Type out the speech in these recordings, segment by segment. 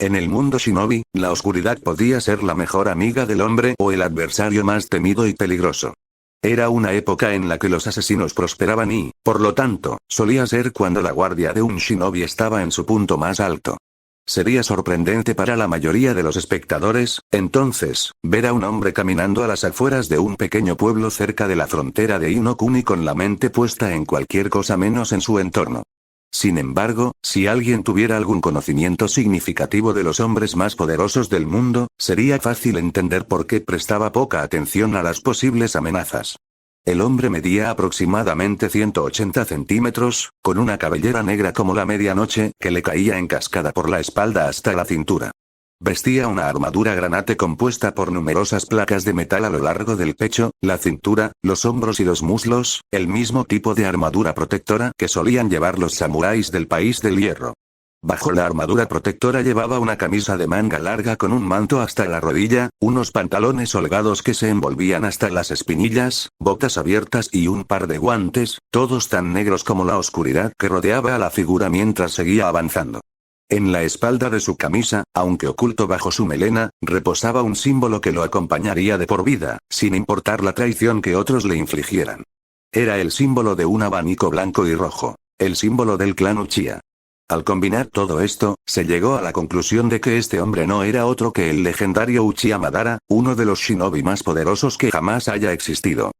En el mundo shinobi, la oscuridad podía ser la mejor amiga del hombre o el adversario más temido y peligroso. Era una época en la que los asesinos prosperaban y, por lo tanto, solía ser cuando la guardia de un shinobi estaba en su punto más alto. Sería sorprendente para la mayoría de los espectadores, entonces, ver a un hombre caminando a las afueras de un pequeño pueblo cerca de la frontera de Inokuni con la mente puesta en cualquier cosa menos en su entorno. Sin embargo, si alguien tuviera algún conocimiento significativo de los hombres más poderosos del mundo, sería fácil entender por qué prestaba poca atención a las posibles amenazas. El hombre medía aproximadamente 180 centímetros, con una cabellera negra como la medianoche, que le caía en cascada por la espalda hasta la cintura. Vestía una armadura granate compuesta por numerosas placas de metal a lo largo del pecho, la cintura, los hombros y los muslos, el mismo tipo de armadura protectora que solían llevar los samuráis del país del hierro. Bajo la armadura protectora llevaba una camisa de manga larga con un manto hasta la rodilla, unos pantalones holgados que se envolvían hasta las espinillas, botas abiertas y un par de guantes, todos tan negros como la oscuridad que rodeaba a la figura mientras seguía avanzando. En la espalda de su camisa, aunque oculto bajo su melena, reposaba un símbolo que lo acompañaría de por vida, sin importar la traición que otros le infligieran. Era el símbolo de un abanico blanco y rojo, el símbolo del clan Uchiha. Al combinar todo esto, se llegó a la conclusión de que este hombre no era otro que el legendario Uchiha Madara, uno de los shinobi más poderosos que jamás haya existido.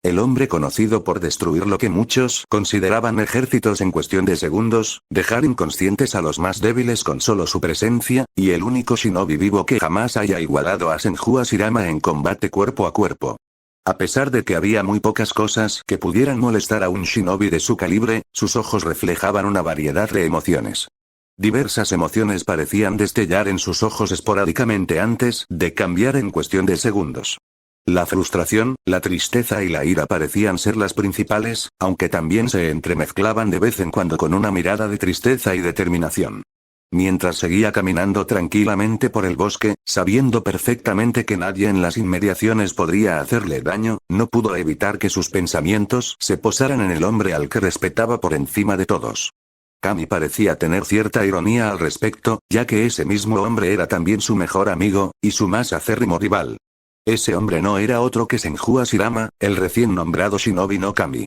El hombre conocido por destruir lo que muchos consideraban ejércitos en cuestión de segundos, dejar inconscientes a los más débiles con solo su presencia, y el único shinobi vivo que jamás haya igualado a Senju Hashirama en combate cuerpo a cuerpo. A pesar de que había muy pocas cosas que pudieran molestar a un shinobi de su calibre, sus ojos reflejaban una variedad de emociones. Diversas emociones parecían destellar en sus ojos esporádicamente antes de cambiar en cuestión de segundos. La frustración, la tristeza y la ira parecían ser las principales, aunque también se entremezclaban de vez en cuando con una mirada de tristeza y determinación. Mientras seguía caminando tranquilamente por el bosque, sabiendo perfectamente que nadie en las inmediaciones podría hacerle daño, no pudo evitar que sus pensamientos se posaran en el hombre al que respetaba por encima de todos. Kami parecía tener cierta ironía al respecto, ya que ese mismo hombre era también su mejor amigo, y su más acérrimo rival. Ese hombre no era otro que Senju Hashirama, el recién nombrado Shinobi no Kami.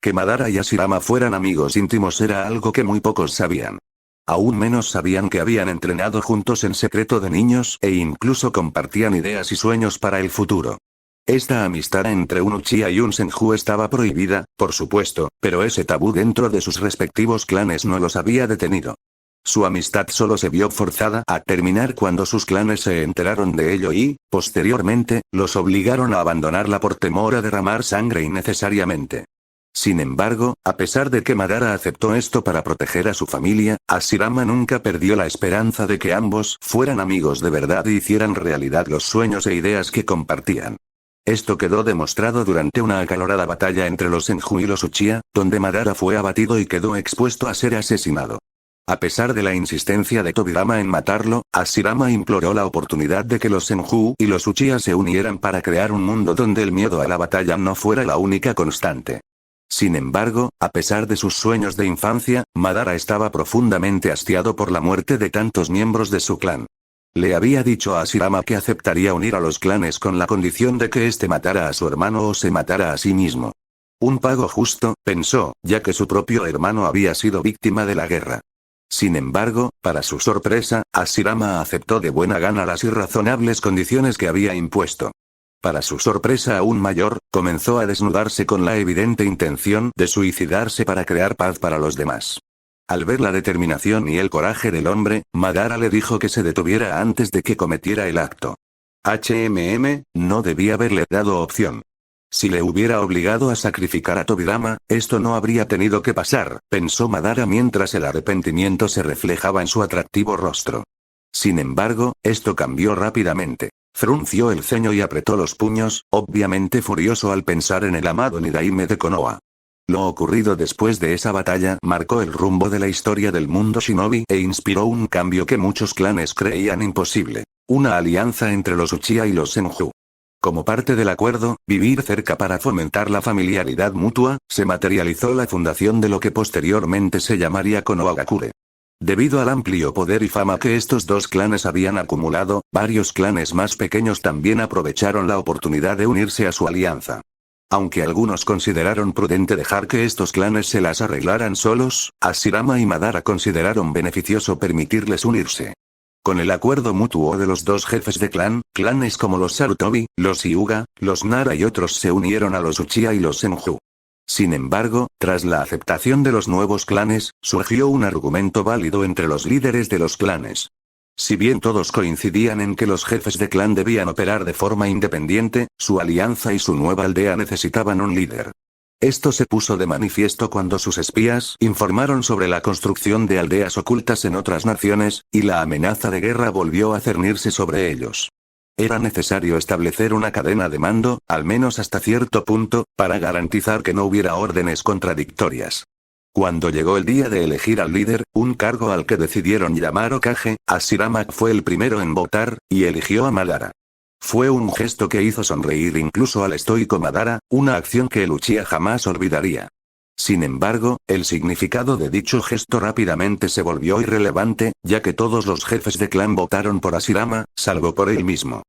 Que Madara y Hashirama fueran amigos íntimos era algo que muy pocos sabían. Aún menos sabían que habían entrenado juntos en secreto de niños e incluso compartían ideas y sueños para el futuro. Esta amistad entre un Uchiha y un Senju estaba prohibida, por supuesto, pero ese tabú dentro de sus respectivos clanes no los había detenido. Su amistad solo se vio forzada a terminar cuando sus clanes se enteraron de ello y, posteriormente, los obligaron a abandonarla por temor a derramar sangre innecesariamente. Sin embargo, a pesar de que Madara aceptó esto para proteger a su familia, Hashirama nunca perdió la esperanza de que ambos fueran amigos de verdad y hicieran realidad los sueños e ideas que compartían. Esto quedó demostrado durante una acalorada batalla entre los Senju y los Uchiha, donde Madara fue abatido y quedó expuesto a ser asesinado. A pesar de la insistencia de Tobirama en matarlo, Hashirama imploró la oportunidad de que los Senju y los Uchiha se unieran para crear un mundo donde el miedo a la batalla no fuera la única constante. Sin embargo, a pesar de sus sueños de infancia, Madara estaba profundamente hastiado por la muerte de tantos miembros de su clan. Le había dicho a Hashirama que aceptaría unir a los clanes con la condición de que éste matara a su hermano o se matara a sí mismo. Un pago justo, pensó, ya que su propio hermano había sido víctima de la guerra. Sin embargo, para su sorpresa, Hashirama aceptó de buena gana las irrazonables condiciones que había impuesto. Para su sorpresa aún mayor, comenzó a desnudarse con la evidente intención de suicidarse para crear paz para los demás. Al ver la determinación y el coraje del hombre, Madara le dijo que se detuviera antes de que cometiera el acto. No debía haberle dado opción. Si le hubiera obligado a sacrificar a Tobirama, esto no habría tenido que pasar, pensó Madara mientras el arrepentimiento se reflejaba en su atractivo rostro. Sin embargo, esto cambió rápidamente. Frunció el ceño y apretó los puños, obviamente furioso al pensar en el amado Nidaime de Konoha. Lo ocurrido después de esa batalla marcó el rumbo de la historia del mundo shinobi e inspiró un cambio que muchos clanes creían imposible. Una alianza entre los Uchiha y los Senju. Como parte del acuerdo, vivir cerca para fomentar la familiaridad mutua, se materializó la fundación de lo que posteriormente se llamaría Konohagakure. Debido al amplio poder y fama que estos dos clanes habían acumulado, varios clanes más pequeños también aprovecharon la oportunidad de unirse a su alianza. Aunque algunos consideraron prudente dejar que estos clanes se las arreglaran solos, Hashirama y Madara consideraron beneficioso permitirles unirse. Con el acuerdo mutuo de los dos jefes de clan, clanes como los Sarutobi, los Hyuga, los Nara y otros se unieron a los Uchiha y los Senju. Sin embargo, tras la aceptación de los nuevos clanes, surgió un argumento válido entre los líderes de los clanes. Si bien todos coincidían en que los jefes de clan debían operar de forma independiente, su alianza y su nueva aldea necesitaban un líder. Esto se puso de manifiesto cuando sus espías informaron sobre la construcción de aldeas ocultas en otras naciones, y la amenaza de guerra volvió a cernirse sobre ellos. Era necesario establecer una cadena de mando, al menos hasta cierto punto, para garantizar que no hubiera órdenes contradictorias. Cuando llegó el día de elegir al líder, un cargo al que decidieron llamar Hokage, Hashirama fue el primero en votar, y eligió a Madara. Fue un gesto que hizo sonreír incluso al estoico Madara, una acción que el Uchiha jamás olvidaría. Sin embargo, el significado de dicho gesto rápidamente se volvió irrelevante, ya que todos los jefes de clan votaron por Hashirama, salvo por él mismo.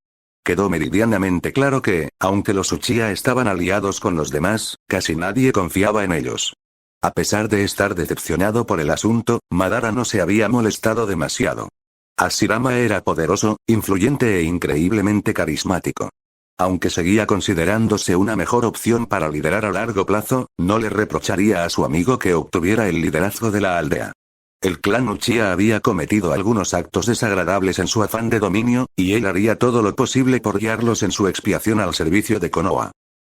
Quedó meridianamente claro que, aunque los Uchiha estaban aliados con los demás, casi nadie confiaba en ellos. A pesar de estar decepcionado por el asunto, Madara no se había molestado demasiado. Hashirama era poderoso, influyente e increíblemente carismático. Aunque seguía considerándose una mejor opción para liderar a largo plazo, no le reprocharía a su amigo que obtuviera el liderazgo de la aldea. El clan Uchiha había cometido algunos actos desagradables en su afán de dominio, y él haría todo lo posible por guiarlos en su expiación al servicio de Konoha.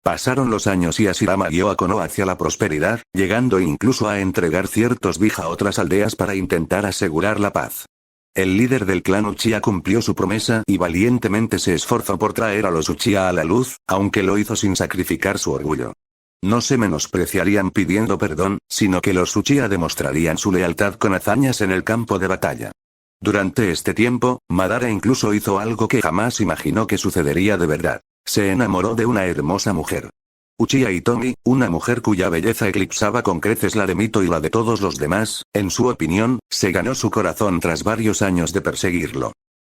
Pasaron los años y Hashirama guió a Konoha hacia la prosperidad, llegando incluso a entregar ciertos bija a otras aldeas para intentar asegurar la paz. El líder del clan Uchiha cumplió su promesa y valientemente se esforzó por traer a los Uchiha a la luz, aunque lo hizo sin sacrificar su orgullo. No se menospreciarían pidiendo perdón, sino que los Uchiha demostrarían su lealtad con hazañas en el campo de batalla. Durante este tiempo, Madara incluso hizo algo que jamás imaginó que sucedería de verdad. Se enamoró de una hermosa mujer. Uchiha Hitomi, una mujer cuya belleza eclipsaba con creces la de Mito y la de todos los demás, en su opinión, se ganó su corazón tras varios años de perseguirlo.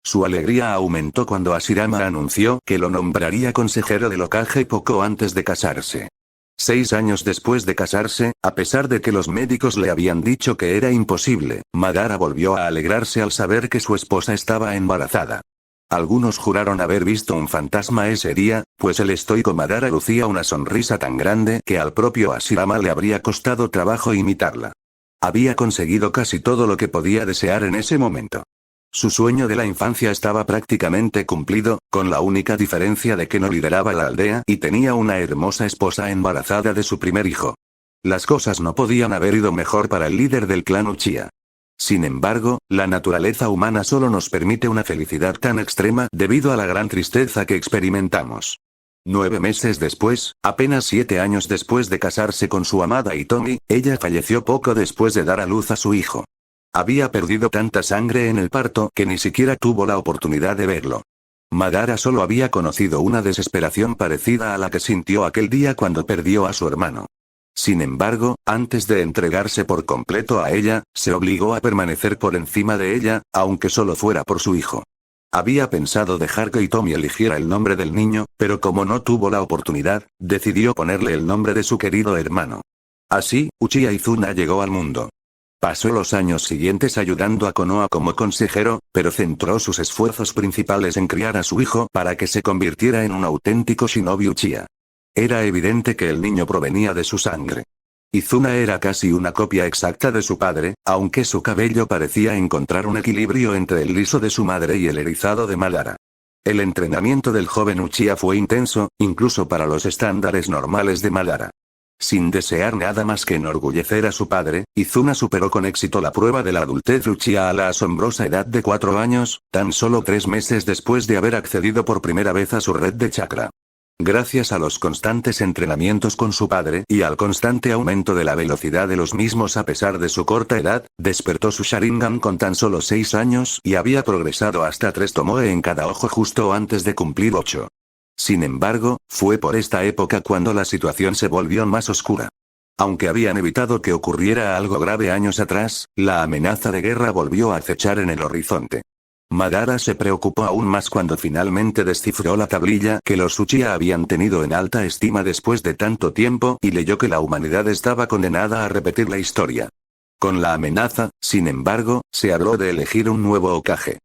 Su alegría aumentó cuando Hashirama anunció que lo nombraría consejero del Hokage poco antes de casarse. 6 años después de casarse, a pesar de que los médicos le habían dicho que era imposible, Madara volvió a alegrarse al saber que su esposa estaba embarazada. Algunos juraron haber visto un fantasma ese día, pues el estoico Madara lucía una sonrisa tan grande que al propio Hashirama le habría costado trabajo imitarla. Había conseguido casi todo lo que podía desear en ese momento. Su sueño de la infancia estaba prácticamente cumplido, con la única diferencia de que no lideraba la aldea y tenía una hermosa esposa embarazada de su primer hijo. Las cosas no podían haber ido mejor para el líder del clan Uchiha. Sin embargo, la naturaleza humana solo nos permite una felicidad tan extrema debido a la gran tristeza que experimentamos. 9 meses después, apenas 7 años después de casarse con su amada Hitomi, ella falleció poco después de dar a luz a su hijo. Había perdido tanta sangre en el parto que ni siquiera tuvo la oportunidad de verlo. Madara solo había conocido una desesperación parecida a la que sintió aquel día cuando perdió a su hermano. Sin embargo, antes de entregarse por completo a ella, se obligó a permanecer por encima de ella, aunque solo fuera por su hijo. Había pensado dejar que Hitomi eligiera el nombre del niño, pero como no tuvo la oportunidad, decidió ponerle el nombre de su querido hermano. Así, Uchiha Izuna llegó al mundo. Pasó los años siguientes ayudando a Konoha como consejero, pero centró sus esfuerzos principales en criar a su hijo para que se convirtiera en un auténtico shinobi Uchiha. Era evidente que el niño provenía de su sangre. Izuna era casi una copia exacta de su padre, aunque su cabello parecía encontrar un equilibrio entre el liso de su madre y el erizado de Madara. El entrenamiento del joven Uchiha fue intenso, incluso para los estándares normales de Madara. Sin desear nada más que enorgullecer a su padre, Izuna superó con éxito la prueba de la adultez Uchiha a la asombrosa edad de 4 años, tan solo 3 meses después de haber accedido por primera vez a su red de chakra. Gracias a los constantes entrenamientos con su padre y al constante aumento de la velocidad de los mismos a pesar de su corta edad, despertó su Sharingan con tan solo 6 años y había progresado hasta 3 tomoe en cada ojo justo antes de cumplir 8. Sin embargo, fue por esta época cuando la situación se volvió más oscura. Aunque habían evitado que ocurriera algo grave años atrás, la amenaza de guerra volvió a acechar en el horizonte. Madara se preocupó aún más cuando finalmente descifró la tablilla que los Uchiha habían tenido en alta estima después de tanto tiempo y leyó que la humanidad estaba condenada a repetir la historia. Con la amenaza, sin embargo, se habló de elegir un nuevo Hokage.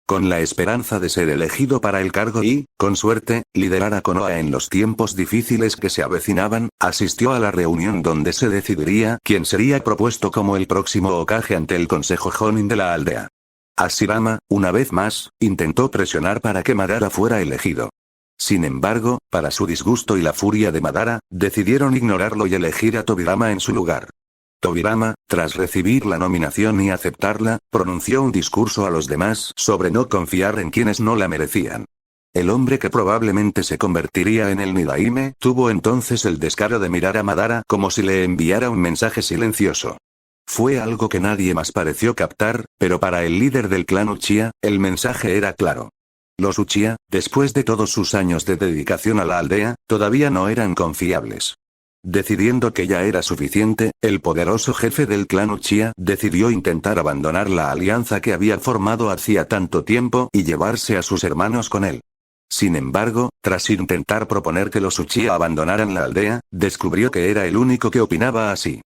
Con la esperanza de ser elegido para el cargo y, con suerte, liderar a Konoha en los tiempos difíciles que se avecinaban, asistió a la reunión donde se decidiría quién sería propuesto como el próximo Hokage ante el Consejo Jonin de la aldea. Hashirama, una vez más, intentó presionar para que Madara fuera elegido. Sin embargo, para su disgusto y la furia de Madara, decidieron ignorarlo y elegir a Tobirama en su lugar. Tobirama, tras recibir la nominación y aceptarla, pronunció un discurso a los demás sobre no confiar en quienes no la merecían. El hombre que probablemente se convertiría en el Nidaime, tuvo entonces el descaro de mirar a Madara como si le enviara un mensaje silencioso. Fue algo que nadie más pareció captar, pero para el líder del clan Uchiha, el mensaje era claro. Los Uchiha, después de todos sus años de dedicación a la aldea, todavía no eran confiables. Decidiendo que ya era suficiente, el poderoso jefe del clan Uchiha decidió intentar abandonar la alianza que había formado hacía tanto tiempo y llevarse a sus hermanos con él. Sin embargo, tras intentar proponer que los Uchiha abandonaran la aldea, descubrió que era el único que opinaba así.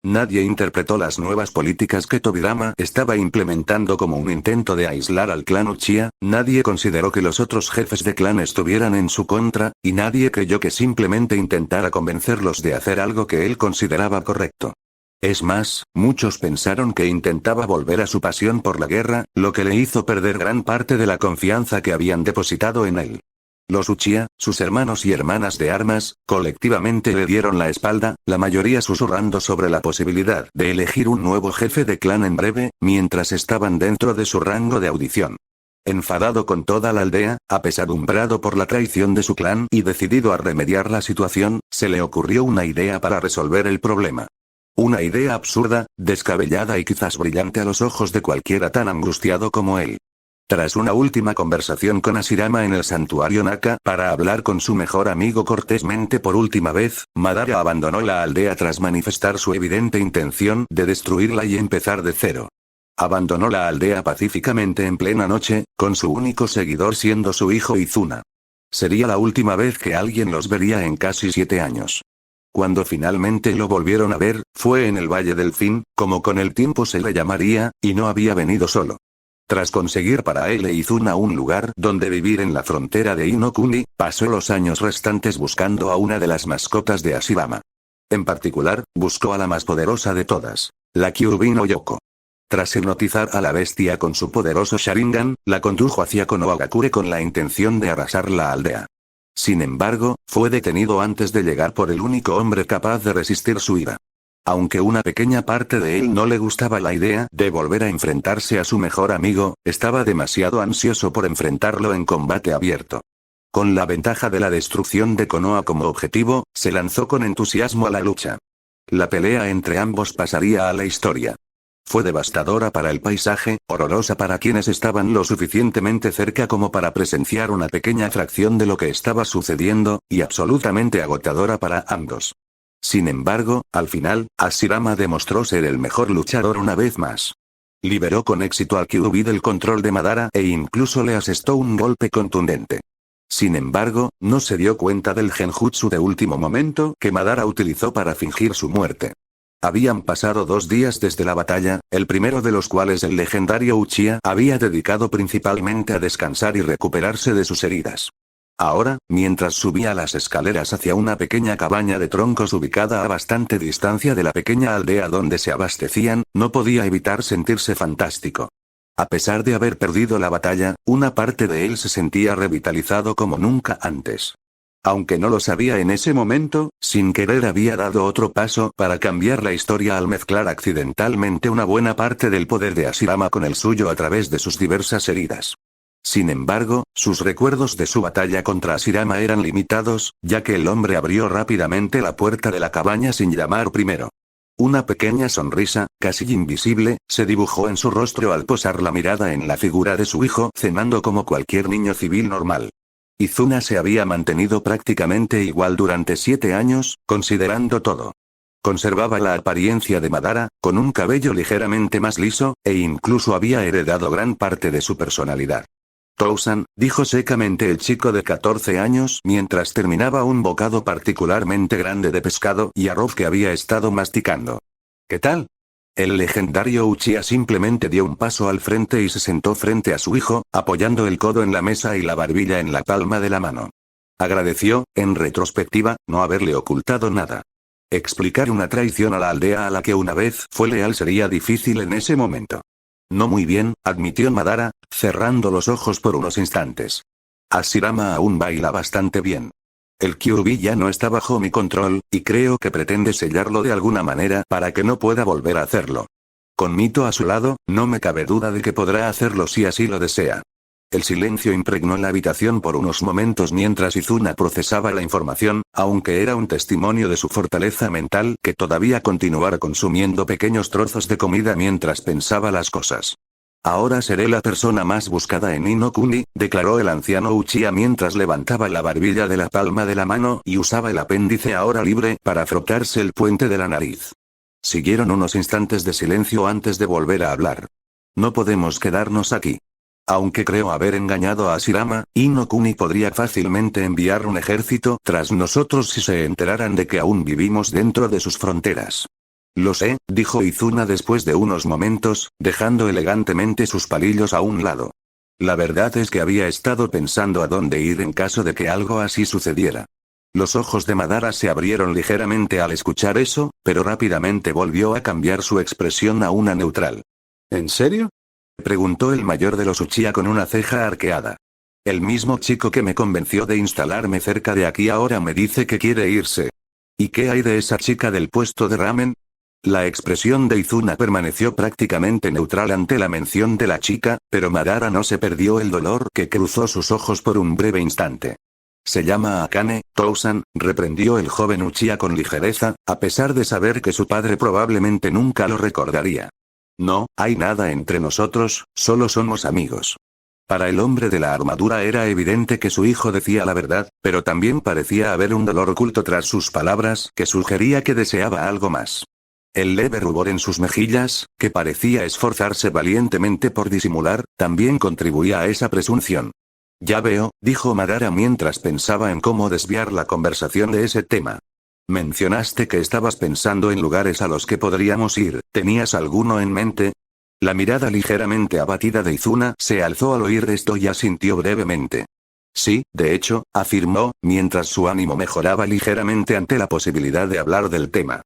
Nadie interpretó las nuevas políticas que Tobirama estaba implementando como un intento de aislar al clan Uchiha, nadie consideró que los otros jefes de clan estuvieran en su contra, y nadie creyó que simplemente intentara convencerlos de hacer algo que él consideraba correcto. Es más, muchos pensaron que intentaba volver a su pasión por la guerra, lo que le hizo perder gran parte de la confianza que habían depositado en él. Los Uchiha, sus hermanos y hermanas de armas, colectivamente le dieron la espalda, la mayoría susurrando sobre la posibilidad de elegir un nuevo jefe de clan en breve, mientras estaban dentro de su rango de audición. Enfadado con toda la aldea, apesadumbrado por la traición de su clan y decidido a remediar la situación, se le ocurrió una idea para resolver el problema. Una idea absurda, descabellada y quizás brillante a los ojos de cualquiera tan angustiado como él. Tras una última conversación con Hashirama en el santuario Naka para hablar con su mejor amigo cortésmente por última vez, Madara abandonó la aldea tras manifestar su evidente intención de destruirla y empezar de cero. Abandonó la aldea pacíficamente en plena noche, con su único seguidor siendo su hijo Izuna. Sería la última vez que alguien los vería en casi 7 años. Cuando finalmente lo volvieron a ver, fue en el Valle del Fin, como con el tiempo se le llamaría, y no había venido solo. Tras conseguir para él e Izuna un lugar donde vivir en la frontera de Inokuni, pasó los años restantes buscando a una de las mascotas de Hashirama. En particular, buscó a la más poderosa de todas, la Kyuubi no Yoko. Tras hipnotizar a la bestia con su poderoso Sharingan, la condujo hacia Konohagakure con la intención de arrasar la aldea. Sin embargo, fue detenido antes de llegar por el único hombre capaz de resistir su ira. Aunque una pequeña parte de él no le gustaba la idea de volver a enfrentarse a su mejor amigo, estaba demasiado ansioso por enfrentarlo en combate abierto. Con la ventaja de la destrucción de Konoha como objetivo, se lanzó con entusiasmo a la lucha. La pelea entre ambos pasaría a la historia. Fue devastadora para el paisaje, horrorosa para quienes estaban lo suficientemente cerca como para presenciar una pequeña fracción de lo que estaba sucediendo, y absolutamente agotadora para ambos. Sin embargo, al final, Hashirama demostró ser el mejor luchador una vez más. Liberó con éxito a Kyuubi del control de Madara e incluso le asestó un golpe contundente. Sin embargo, no se dio cuenta del genjutsu de último momento que Madara utilizó para fingir su muerte. Habían pasado 2 días desde la batalla, el primero de los cuales el legendario Uchiha había dedicado principalmente a descansar y recuperarse de sus heridas. Ahora, mientras subía las escaleras hacia una pequeña cabaña de troncos ubicada a bastante distancia de la pequeña aldea donde se abastecían, no podía evitar sentirse fantástico. A pesar de haber perdido la batalla, una parte de él se sentía revitalizado como nunca antes. Aunque no lo sabía en ese momento, sin querer había dado otro paso para cambiar la historia al mezclar accidentalmente una buena parte del poder de Hashirama con el suyo a través de sus diversas heridas. Sin embargo, sus recuerdos de su batalla contra Hashirama eran limitados, ya que el hombre abrió rápidamente la puerta de la cabaña sin llamar primero. Una pequeña sonrisa, casi invisible, se dibujó en su rostro al posar la mirada en la figura de su hijo cenando como cualquier niño civil normal. Izuna se había mantenido prácticamente igual durante 7 años, considerando todo. Conservaba la apariencia de Madara, con un cabello ligeramente más liso, e incluso había heredado gran parte de su personalidad. Tousan, dijo secamente el chico de 14 años mientras terminaba un bocado particularmente grande de pescado y arroz que había estado masticando. ¿Qué tal? El legendario Uchiha simplemente dio un paso al frente y se sentó frente a su hijo, apoyando el codo en la mesa y la barbilla en la palma de la mano. Agradeció, en retrospectiva, no haberle ocultado nada. Explicar una traición a la aldea a la que una vez fue leal sería difícil en ese momento. No muy bien, admitió Madara, cerrando los ojos por unos instantes. Hashirama aún baila bastante bien. El Kyuubi ya no está bajo mi control, y creo que pretende sellarlo de alguna manera para que no pueda volver a hacerlo. Con Mito a su lado, no me cabe duda de que podrá hacerlo si así lo desea. El silencio impregnó la habitación por unos momentos mientras Izuna procesaba la información, aunque era un testimonio de su fortaleza mental que todavía continuara consumiendo pequeños trozos de comida mientras pensaba las cosas. Ahora seré la persona más buscada en Inokuni, declaró el anciano Uchiha mientras levantaba la barbilla de la palma de la mano y usaba el apéndice ahora libre para frotarse el puente de la nariz. Siguieron unos instantes de silencio antes de volver a hablar. No podemos quedarnos aquí. Aunque creo haber engañado a Hashirama, Inokuni podría fácilmente enviar un ejército tras nosotros si se enteraran de que aún vivimos dentro de sus fronteras. Lo sé, dijo Izuna después de unos momentos, dejando elegantemente sus palillos a un lado. La verdad es que había estado pensando a dónde ir en caso de que algo así sucediera. Los ojos de Madara se abrieron ligeramente al escuchar eso, pero rápidamente volvió a cambiar su expresión a una neutral. ¿En serio?, preguntó el mayor de los Uchiha con una ceja arqueada. El mismo chico que me convenció de instalarme cerca de aquí ahora me dice que quiere irse. ¿Y qué hay de esa chica del puesto de ramen? La expresión de Izuna permaneció prácticamente neutral ante la mención de la chica, pero Madara no se perdió el dolor que cruzó sus ojos por un breve instante. Se llama Akane, Tousan, reprendió el joven Uchiha con ligereza, a pesar de saber que su padre probablemente nunca lo recordaría. No, hay nada entre nosotros, solo somos amigos. Para el hombre de la armadura era evidente que su hijo decía la verdad, pero también parecía haber un dolor oculto tras sus palabras que sugería que deseaba algo más. El leve rubor en sus mejillas, que parecía esforzarse valientemente por disimular, también contribuía a esa presunción. Ya veo, dijo Madara mientras pensaba en cómo desviar la conversación de ese tema. Mencionaste que estabas pensando en lugares a los que podríamos ir, ¿tenías alguno en mente? La mirada ligeramente abatida de Izuna se alzó al oír esto y asintió brevemente. Sí, de hecho, afirmó, mientras su ánimo mejoraba ligeramente ante la posibilidad de hablar del tema.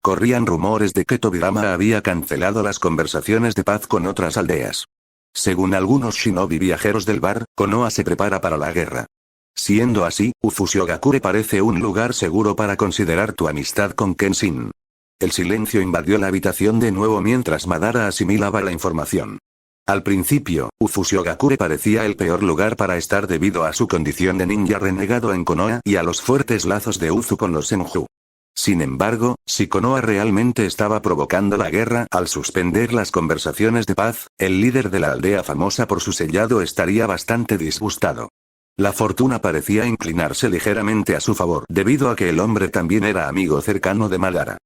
Corrían rumores de que Tobirama había cancelado las conversaciones de paz con otras aldeas. Según algunos shinobi viajeros del bar, Konoha se prepara para la guerra. Siendo así, Ufushigakure parece un lugar seguro para considerar tu amistad con Kenshin. El silencio invadió la habitación de nuevo mientras Madara asimilaba la información. Al principio, Ufushigakure parecía el peor lugar para estar debido a su condición de ninja renegado en Konoha y a los fuertes lazos de Uzu con los Senju. Sin embargo, si Konoha realmente estaba provocando la guerra al suspender las conversaciones de paz, el líder de la aldea famosa por su sellado estaría bastante disgustado. La fortuna parecía inclinarse ligeramente a su favor debido a que el hombre también era amigo cercano de Madara.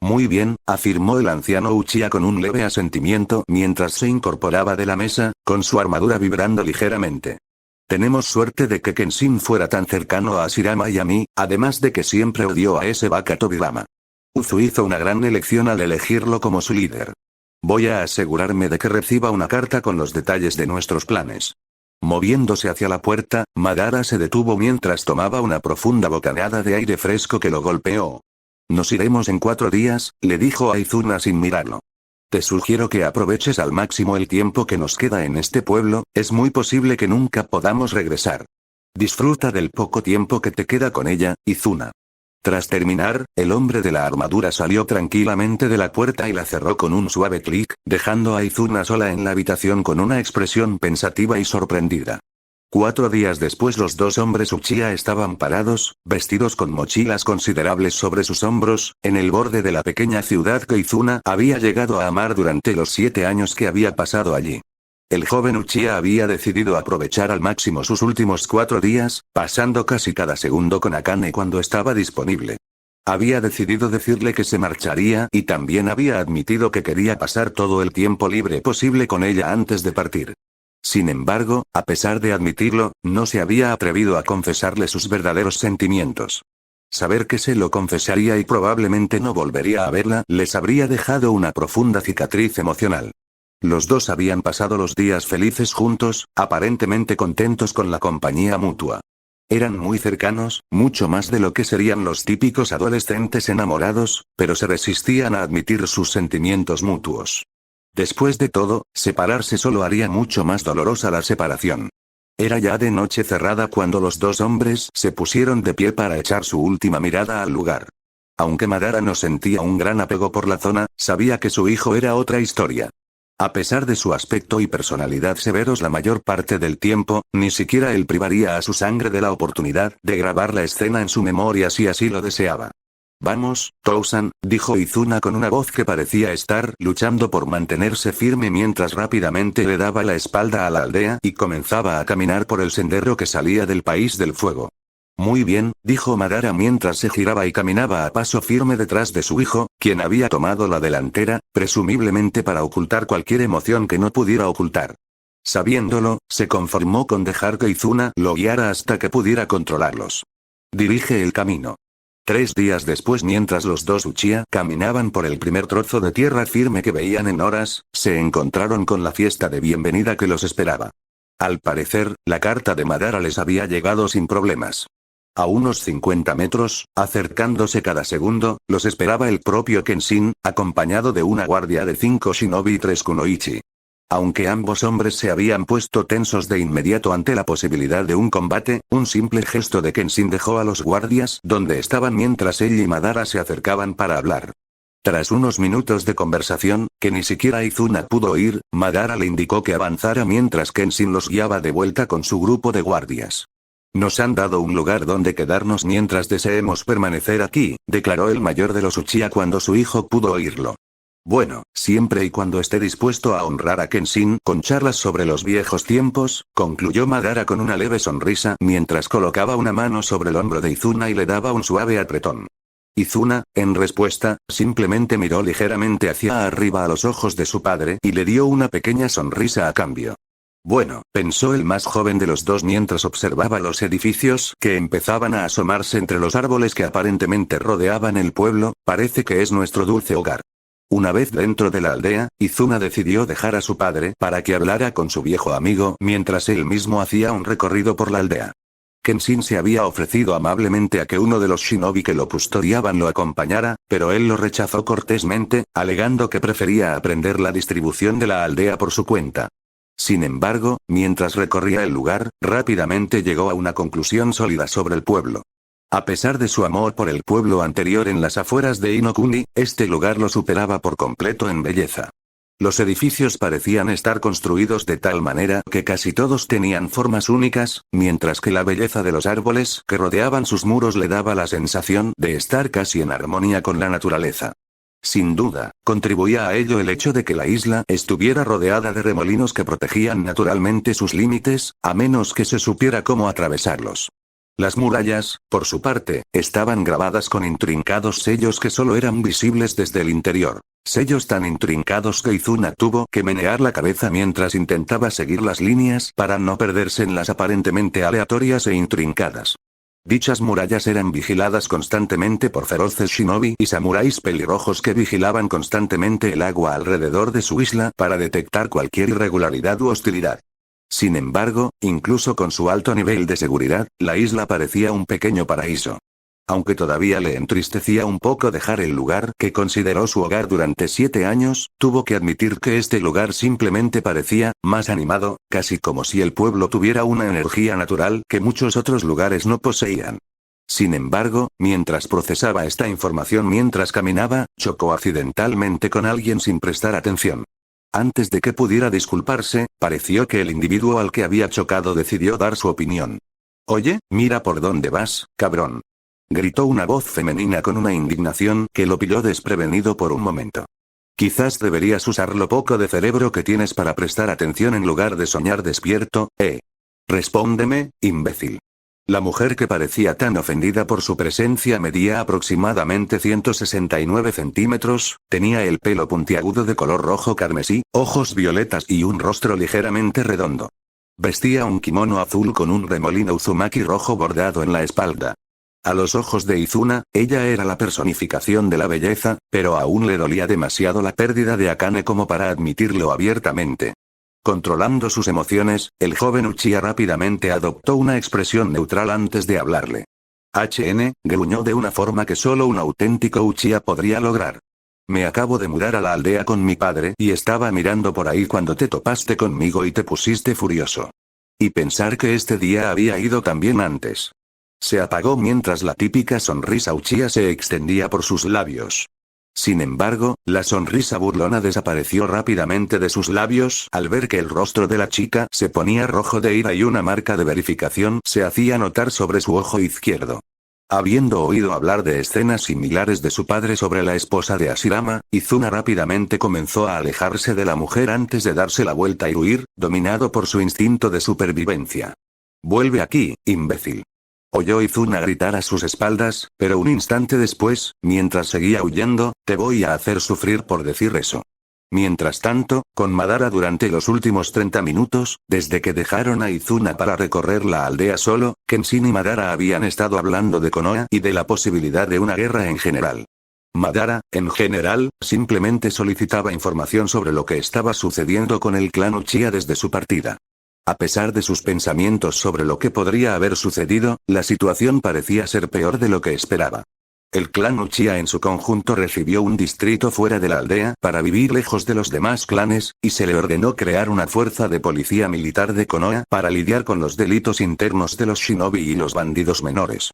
Muy bien, afirmó el anciano Uchiha con un leve asentimiento mientras se incorporaba de la mesa, con su armadura vibrando ligeramente. Tenemos suerte de que Kenshin fuera tan cercano a Hashirama y a mí, además de que siempre odió a ese vaca Tobirama. Uzu hizo una gran elección al elegirlo como su líder. Voy a asegurarme de que reciba una carta con los detalles de nuestros planes. Moviéndose hacia la puerta, Madara se detuvo mientras tomaba una profunda bocanada de aire fresco que lo golpeó. Nos iremos en 4 días, le dijo a Izuna sin mirarlo. Te sugiero que aproveches al máximo el tiempo que nos queda en este pueblo, es muy posible que nunca podamos regresar. Disfruta del poco tiempo que te queda con ella, Izuna. Tras terminar, el hombre de la armadura salió tranquilamente de la puerta y la cerró con un suave clic, dejando a Izuna sola en la habitación con una expresión pensativa y sorprendida. 4 días después los dos hombres Uchiha estaban parados, vestidos con mochilas considerables sobre sus hombros, en el borde de la pequeña ciudad que Izuna había llegado a amar durante los 7 años que había pasado allí. El joven Uchiha había decidido aprovechar al máximo sus últimos 4 días, pasando casi cada segundo con Akane cuando estaba disponible. Había decidido decirle que se marcharía y también había admitido que quería pasar todo el tiempo libre posible con ella antes de partir. Sin embargo, a pesar de admitirlo, no se había atrevido a confesarle sus verdaderos sentimientos. Saber que se lo confesaría y probablemente no volvería a verla les habría dejado una profunda cicatriz emocional. Los dos habían pasado los días felices juntos, aparentemente contentos con la compañía mutua. Eran muy cercanos, mucho más de lo que serían los típicos adolescentes enamorados, pero se resistían a admitir sus sentimientos mutuos. Después de todo, separarse solo haría mucho más dolorosa la separación. Era ya de noche cerrada cuando los dos hombres se pusieron de pie para echar su última mirada al lugar. Aunque Madara no sentía un gran apego por la zona, sabía que su hijo era otra historia. A pesar de su aspecto y personalidad severos la mayor parte del tiempo, ni siquiera él privaría a su sangre de la oportunidad de grabar la escena en su memoria si así lo deseaba. Vamos, Tousan, dijo Izuna con una voz que parecía estar luchando por mantenerse firme mientras rápidamente le daba la espalda a la aldea y comenzaba a caminar por el sendero que salía del país del fuego. Muy bien, dijo Madara mientras se giraba y caminaba a paso firme detrás de su hijo, quien había tomado la delantera, presumiblemente para ocultar cualquier emoción que no pudiera ocultar. Sabiéndolo, se conformó con dejar que Izuna lo guiara hasta que pudiera controlarlos. Dirige el camino. 3 días después, mientras los dos Uchiha caminaban por el primer trozo de tierra firme que veían en horas, se encontraron con la fiesta de bienvenida que los esperaba. Al parecer, la carta de Madara les había llegado sin problemas. A unos 50 metros, acercándose cada segundo, los esperaba el propio Kenshin, acompañado de una guardia de 5 shinobi y 3 kunoichi. Aunque ambos hombres se habían puesto tensos de inmediato ante la posibilidad de un combate, un simple gesto de Kenshin dejó a los guardias donde estaban mientras él y Madara se acercaban para hablar. Tras unos minutos de conversación, que ni siquiera Izuna pudo oír, Madara le indicó que avanzara mientras Kenshin los guiaba de vuelta con su grupo de guardias. Nos han dado un lugar donde quedarnos mientras deseemos permanecer aquí, declaró el mayor de los Uchiha cuando su hijo pudo oírlo. Bueno, siempre y cuando esté dispuesto a honrar a Kenshin con charlas sobre los viejos tiempos, concluyó Madara con una leve sonrisa mientras colocaba una mano sobre el hombro de Izuna y le daba un suave apretón. Izuna, en respuesta, simplemente miró ligeramente hacia arriba a los ojos de su padre y le dio una pequeña sonrisa a cambio. Bueno, pensó el más joven de los dos mientras observaba los edificios que empezaban a asomarse entre los árboles que aparentemente rodeaban el pueblo, parece que es nuestro dulce hogar. Una vez dentro de la aldea, Izuna decidió dejar a su padre para que hablara con su viejo amigo mientras él mismo hacía un recorrido por la aldea. Kenshin se había ofrecido amablemente a que uno de los shinobi que lo custodiaban lo acompañara, pero él lo rechazó cortésmente, alegando que prefería aprender la distribución de la aldea por su cuenta. Sin embargo, mientras recorría el lugar, rápidamente llegó a una conclusión sólida sobre el pueblo. A pesar de su amor por el pueblo anterior en las afueras de Inokuni, este lugar lo superaba por completo en belleza. Los edificios parecían estar construidos de tal manera que casi todos tenían formas únicas, mientras que la belleza de los árboles que rodeaban sus muros le daba la sensación de estar casi en armonía con la naturaleza. Sin duda, contribuía a ello el hecho de que la isla estuviera rodeada de remolinos que protegían naturalmente sus límites, a menos que se supiera cómo atravesarlos. Las murallas, por su parte, estaban grabadas con intrincados sellos que solo eran visibles desde el interior. Sellos tan intrincados que Izuna tuvo que menear la cabeza mientras intentaba seguir las líneas para no perderse en las aparentemente aleatorias e intrincadas. Dichas murallas eran vigiladas constantemente por feroces shinobi y samuráis pelirrojos que vigilaban constantemente el agua alrededor de su isla para detectar cualquier irregularidad u hostilidad. Sin embargo, incluso con su alto nivel de seguridad, la isla parecía un pequeño paraíso. Aunque todavía le entristecía un poco dejar el lugar que consideró su hogar durante 7 años, tuvo que admitir que este lugar simplemente parecía más animado, casi como si el pueblo tuviera una energía natural que muchos otros lugares no poseían. Sin embargo, mientras procesaba esta información mientras caminaba, chocó accidentalmente con alguien sin prestar atención. Antes de que pudiera disculparse, pareció que el individuo al que había chocado decidió dar su opinión. «Oye, mira por dónde vas, cabrón», gritó una voz femenina con una indignación que lo pilló desprevenido por un momento. «Quizás deberías usar lo poco de cerebro que tienes para prestar atención en lugar de soñar despierto, ¿eh? Respóndeme, imbécil». La mujer que parecía tan ofendida por su presencia medía aproximadamente 169 centímetros, tenía el pelo puntiagudo de color rojo carmesí, ojos violetas y un rostro ligeramente redondo. Vestía un kimono azul con un remolino uzumaki rojo bordado en la espalda. A los ojos de Izuna, ella era la personificación de la belleza, pero aún le dolía demasiado la pérdida de Akane como para admitirlo abiertamente. Controlando sus emociones, el joven Uchiha rápidamente adoptó una expresión neutral antes de hablarle. Gruñó de una forma que solo un auténtico Uchiha podría lograr. Me acabo de mudar a la aldea con mi padre y estaba mirando por ahí cuando te topaste conmigo y te pusiste furioso. Y pensar que este día había ido también antes. Se apagó mientras la típica sonrisa Uchiha se extendía por sus labios. Sin embargo, la sonrisa burlona desapareció rápidamente de sus labios al ver que el rostro de la chica se ponía rojo de ira y una marca de verificación se hacía notar sobre su ojo izquierdo. Habiendo oído hablar de escenas similares de su padre sobre la esposa de Hashirama, Izuna rápidamente comenzó a alejarse de la mujer antes de darse la vuelta y huir, dominado por su instinto de supervivencia. «Vuelve aquí, imbécil». Oyó Izuna gritar a sus espaldas, pero un instante después, mientras seguía huyendo, «Te voy a hacer sufrir por decir eso». Mientras tanto, con Madara durante los últimos 30 minutos, desde que dejaron a Izuna para recorrer la aldea solo, Kenshin y Madara habían estado hablando de Konoha y de la posibilidad de una guerra en general. Madara, en general, simplemente solicitaba información sobre lo que estaba sucediendo con el clan Uchiha desde su partida. A pesar de sus pensamientos sobre lo que podría haber sucedido, la situación parecía ser peor de lo que esperaba. El clan Uchiha en su conjunto recibió un distrito fuera de la aldea para vivir lejos de los demás clanes, y se le ordenó crear una fuerza de policía militar de Konoha para lidiar con los delitos internos de los shinobi y los bandidos menores.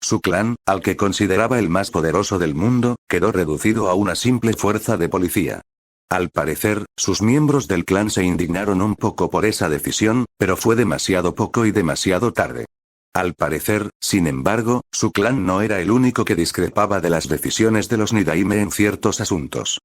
Su clan, al que consideraba el más poderoso del mundo, quedó reducido a una simple fuerza de policía. Al parecer, sus miembros del clan se indignaron un poco por esa decisión, pero fue demasiado poco y demasiado tarde. Al parecer, sin embargo, su clan no era el único que discrepaba de las decisiones de los Nidaime en ciertos asuntos.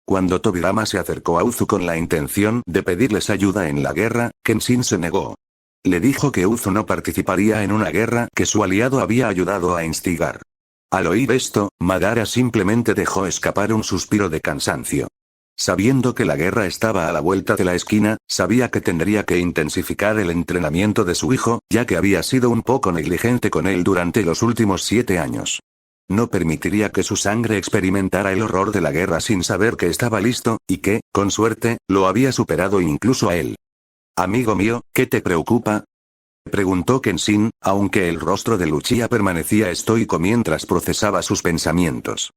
Cuando Tobirama se acercó a Uzu con la intención de pedirles ayuda en la guerra, Kenshin se negó. Le dijo que Uzu no participaría en una guerra que su aliado había ayudado a instigar. Al oír esto, Madara simplemente dejó escapar un suspiro de cansancio. Sabiendo que la guerra estaba a la vuelta de la esquina, sabía que tendría que intensificar el entrenamiento de su hijo, ya que había sido un poco negligente con él durante los últimos 7 años. No permitiría que su sangre experimentara el horror de la guerra sin saber que estaba listo, y que, con suerte, lo había superado incluso a él. «Amigo mío, ¿qué te preocupa?», preguntó Kenshin, aunque el rostro de Uchiha permanecía estoico mientras procesaba sus pensamientos.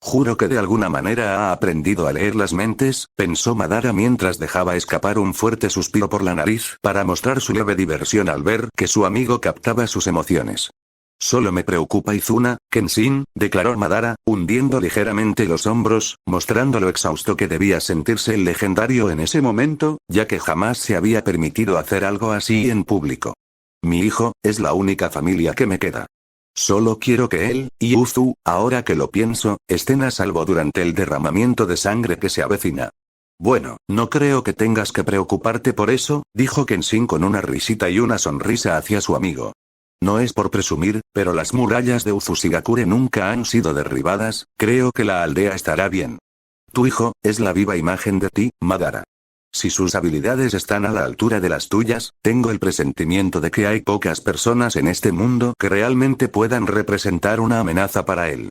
Juro que de alguna manera ha aprendido a leer las mentes, pensó Madara mientras dejaba escapar un fuerte suspiro por la nariz para mostrar su leve diversión al ver que su amigo captaba sus emociones. Solo me preocupa Izuna, Kenshin, declaró Madara, hundiendo ligeramente los hombros, mostrando lo exhausto que debía sentirse el legendario en ese momento, ya que jamás se había permitido hacer algo así en público. Mi hijo, es la única familia que me queda. Solo quiero que él, y Uzu, ahora que lo pienso, estén a salvo durante el derramamiento de sangre que se avecina. Bueno, no creo que tengas que preocuparte por eso, dijo Kenshin con una risita y una sonrisa hacia su amigo. No es por presumir, pero las murallas de Uzushigakure nunca han sido derribadas, creo que la aldea estará bien. Tu hijo, es la viva imagen de ti, Madara. Si sus habilidades están a la altura de las tuyas, tengo el presentimiento de que hay pocas personas en este mundo que realmente puedan representar una amenaza para él.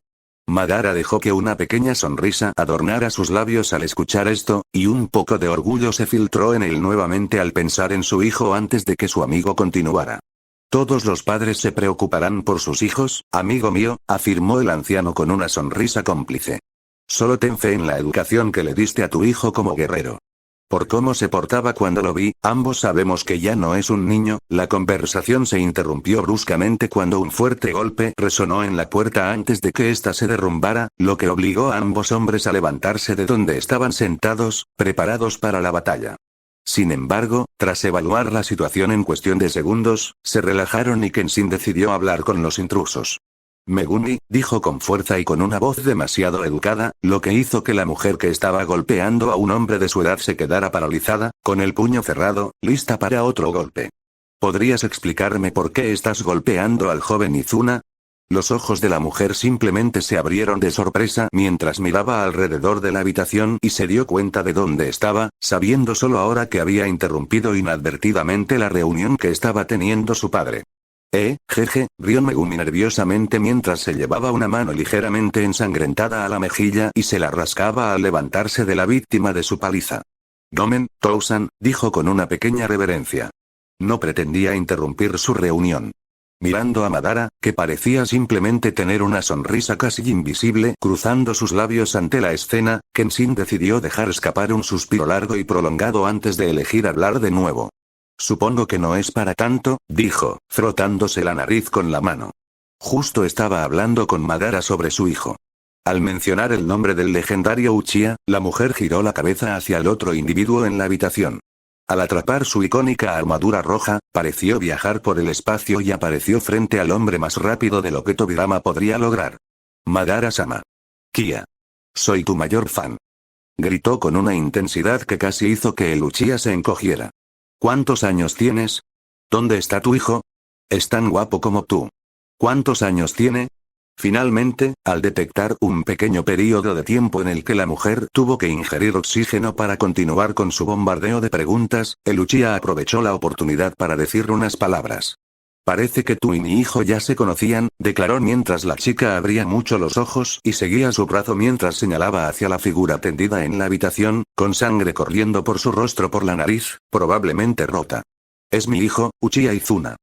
Madara dejó que una pequeña sonrisa adornara sus labios al escuchar esto, y un poco de orgullo se filtró en él nuevamente al pensar en su hijo antes de que su amigo continuara. Todos los padres se preocuparán por sus hijos, amigo mío, afirmó el anciano con una sonrisa cómplice. Solo ten fe en la educación que le diste a tu hijo como guerrero. Por cómo se portaba cuando lo vi, ambos sabemos que ya no es un niño. La conversación se interrumpió bruscamente cuando un fuerte golpe resonó en la puerta antes de que ésta se derrumbara, lo que obligó a ambos hombres a levantarse de donde estaban sentados, preparados para la batalla. Sin embargo, tras evaluar la situación en cuestión de segundos, se relajaron y Kenshin decidió hablar con los intrusos. Megumi, dijo con fuerza y con una voz demasiado educada, lo que hizo que la mujer que estaba golpeando a un hombre de su edad se quedara paralizada, con el puño cerrado, lista para otro golpe. ¿Podrías explicarme por qué estás golpeando al joven Izuna? Los ojos de la mujer simplemente se abrieron de sorpresa mientras miraba alrededor de la habitación y se dio cuenta de dónde estaba, sabiendo solo ahora que había interrumpido inadvertidamente la reunión que estaba teniendo su padre. Jeje, rió Megumi nerviosamente mientras se llevaba una mano ligeramente ensangrentada a la mejilla y se la rascaba al levantarse de la víctima de su paliza. Gomen, Tousan, dijo con una pequeña reverencia. No pretendía interrumpir su reunión. Mirando a Madara, que parecía simplemente tener una sonrisa casi invisible cruzando sus labios ante la escena, Kenshin decidió dejar escapar un suspiro largo y prolongado antes de elegir hablar de nuevo. Supongo que no es para tanto, dijo, frotándose la nariz con la mano. Justo estaba hablando con Madara sobre su hijo. Al mencionar el nombre del legendario Uchiha, la mujer giró la cabeza hacia el otro individuo en la habitación. Al atrapar su icónica armadura roja, pareció viajar por el espacio y apareció frente al hombre más rápido de lo que Tobirama podría lograr. Madara-sama. Kia. Soy tu mayor fan. Gritó con una intensidad que casi hizo que el Uchiha se encogiera. ¿Cuántos años tienes? ¿Dónde está tu hijo? Es tan guapo como tú. ¿Cuántos años tiene? Finalmente, al detectar un pequeño período de tiempo en el que la mujer tuvo que ingerir oxígeno para continuar con su bombardeo de preguntas, el Uchiha aprovechó la oportunidad para decir unas palabras. Parece que tú y mi hijo ya se conocían, declaró mientras la chica abría mucho los ojos y seguía su brazo mientras señalaba hacia la figura tendida en la habitación, con sangre corriendo por su rostro por la nariz, probablemente rota. Es mi hijo, Uchiha Izuna.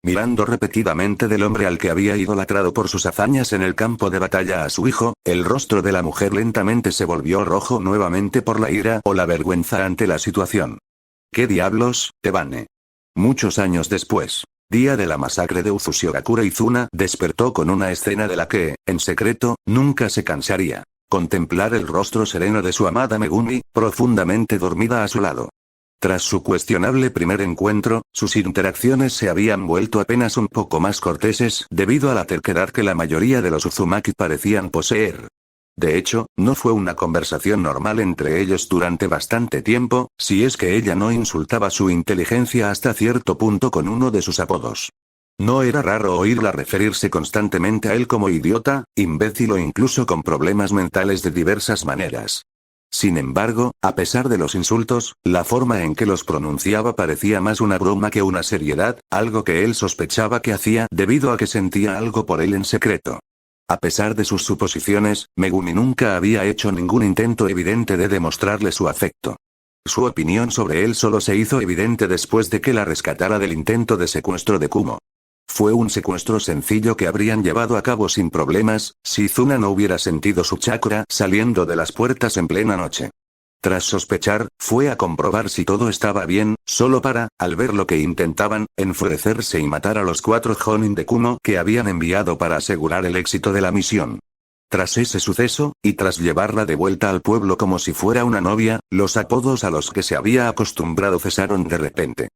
Mirando repetidamente del hombre al que había idolatrado por sus hazañas en el campo de batalla a su hijo, el rostro de la mujer lentamente se volvió rojo nuevamente por la ira o la vergüenza ante la situación. ¿Qué diablos, Tebane? Muchos años después, día de la masacre de Uzushiogakure, Izuna despertó con una escena de la que, en secreto, nunca se cansaría. Contemplar el rostro sereno de su amada Megumi, profundamente dormida a su lado. Tras su cuestionable primer encuentro, sus interacciones se habían vuelto apenas un poco más corteses debido a la terquedad que la mayoría de los Uzumaki parecían poseer. De hecho, no fue una conversación normal entre ellos durante bastante tiempo, si es que ella no insultaba su inteligencia hasta cierto punto con uno de sus apodos. No era raro oírla referirse constantemente a él como idiota, imbécil o incluso con problemas mentales de diversas maneras. Sin embargo, a pesar de los insultos, la forma en que los pronunciaba parecía más una broma que una seriedad, algo que él sospechaba que hacía debido a que sentía algo por él en secreto. A pesar de sus suposiciones, Megumi nunca había hecho ningún intento evidente de demostrarle su afecto. Su opinión sobre él solo se hizo evidente después de que la rescatara del intento de secuestro de Kumo. Fue un secuestro sencillo que habrían llevado a cabo sin problemas, si Izuna no hubiera sentido su chakra saliendo de las puertas en plena noche. Tras sospechar, fue a comprobar si todo estaba bien, solo para, al ver lo que intentaban, enfurecerse y matar a los 4 Jonin de Kumo que habían enviado para asegurar el éxito de la misión. Tras ese suceso, y tras llevarla de vuelta al pueblo como si fuera una novia, los apodos a los que se había acostumbrado cesaron de repente.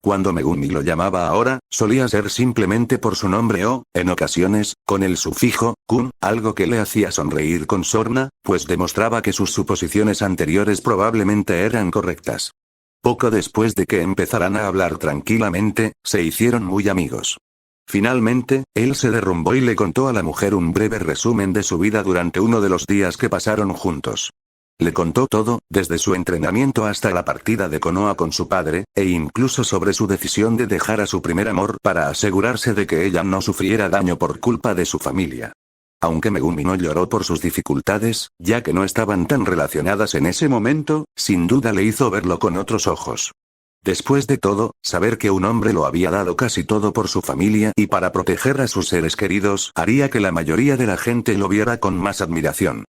Cuando Megumi lo llamaba ahora, solía ser simplemente por su nombre o, en ocasiones, con el sufijo kun, algo que le hacía sonreír con sorna, pues demostraba que sus suposiciones anteriores probablemente eran correctas. Poco después de que empezaran a hablar tranquilamente, se hicieron muy amigos. Finalmente, él se derrumbó y le contó a la mujer un breve resumen de su vida durante uno de los días que pasaron juntos. Le contó todo, desde su entrenamiento hasta la partida de Konoha con su padre, e incluso sobre su decisión de dejar a su primer amor para asegurarse de que ella no sufriera daño por culpa de su familia. Aunque Megumi no lloró por sus dificultades, ya que no estaban tan relacionadas en ese momento, sin duda le hizo verlo con otros ojos. Después de todo, saber que un hombre lo había dado casi todo por su familia y para proteger a sus seres queridos haría que la mayoría de la gente lo viera con más admiración.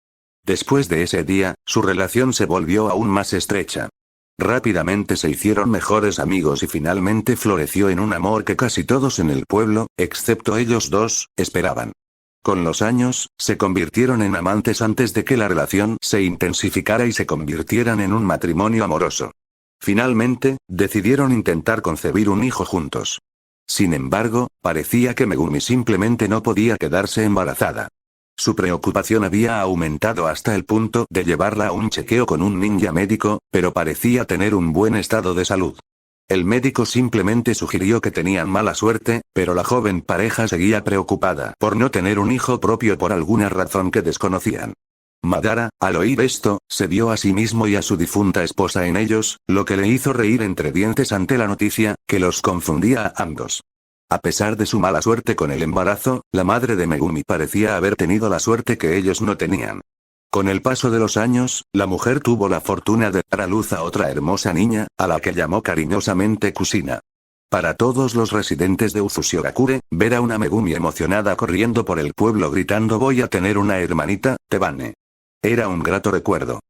Después de ese día, su relación se volvió aún más estrecha. Rápidamente se hicieron mejores amigos y finalmente floreció en un amor que casi todos en el pueblo, excepto ellos dos, esperaban. Con los años, se convirtieron en amantes antes de que la relación se intensificara y se convirtieran en un matrimonio amoroso. Finalmente, decidieron intentar concebir un hijo juntos. Sin embargo, parecía que Megumi simplemente no podía quedarse embarazada. Su preocupación había aumentado hasta el punto de llevarla a un chequeo con un ninja médico, pero parecía tener un buen estado de salud. El médico simplemente sugirió que tenían mala suerte, pero la joven pareja seguía preocupada por no tener un hijo propio por alguna razón que desconocían. Madara, al oír esto, se vio a sí mismo y a su difunta esposa en ellos, lo que le hizo reír entre dientes ante la noticia, que los confundía a ambos. A pesar de su mala suerte con el embarazo, la madre de Megumi parecía haber tenido la suerte que ellos no tenían. Con el paso de los años, la mujer tuvo la fortuna de dar a luz a otra hermosa niña, a la que llamó cariñosamente Kusina. Para todos los residentes de Uzushigakure, ver a una Megumi emocionada corriendo por el pueblo gritando voy a tener una hermanita, Tebane. Era un grato recuerdo.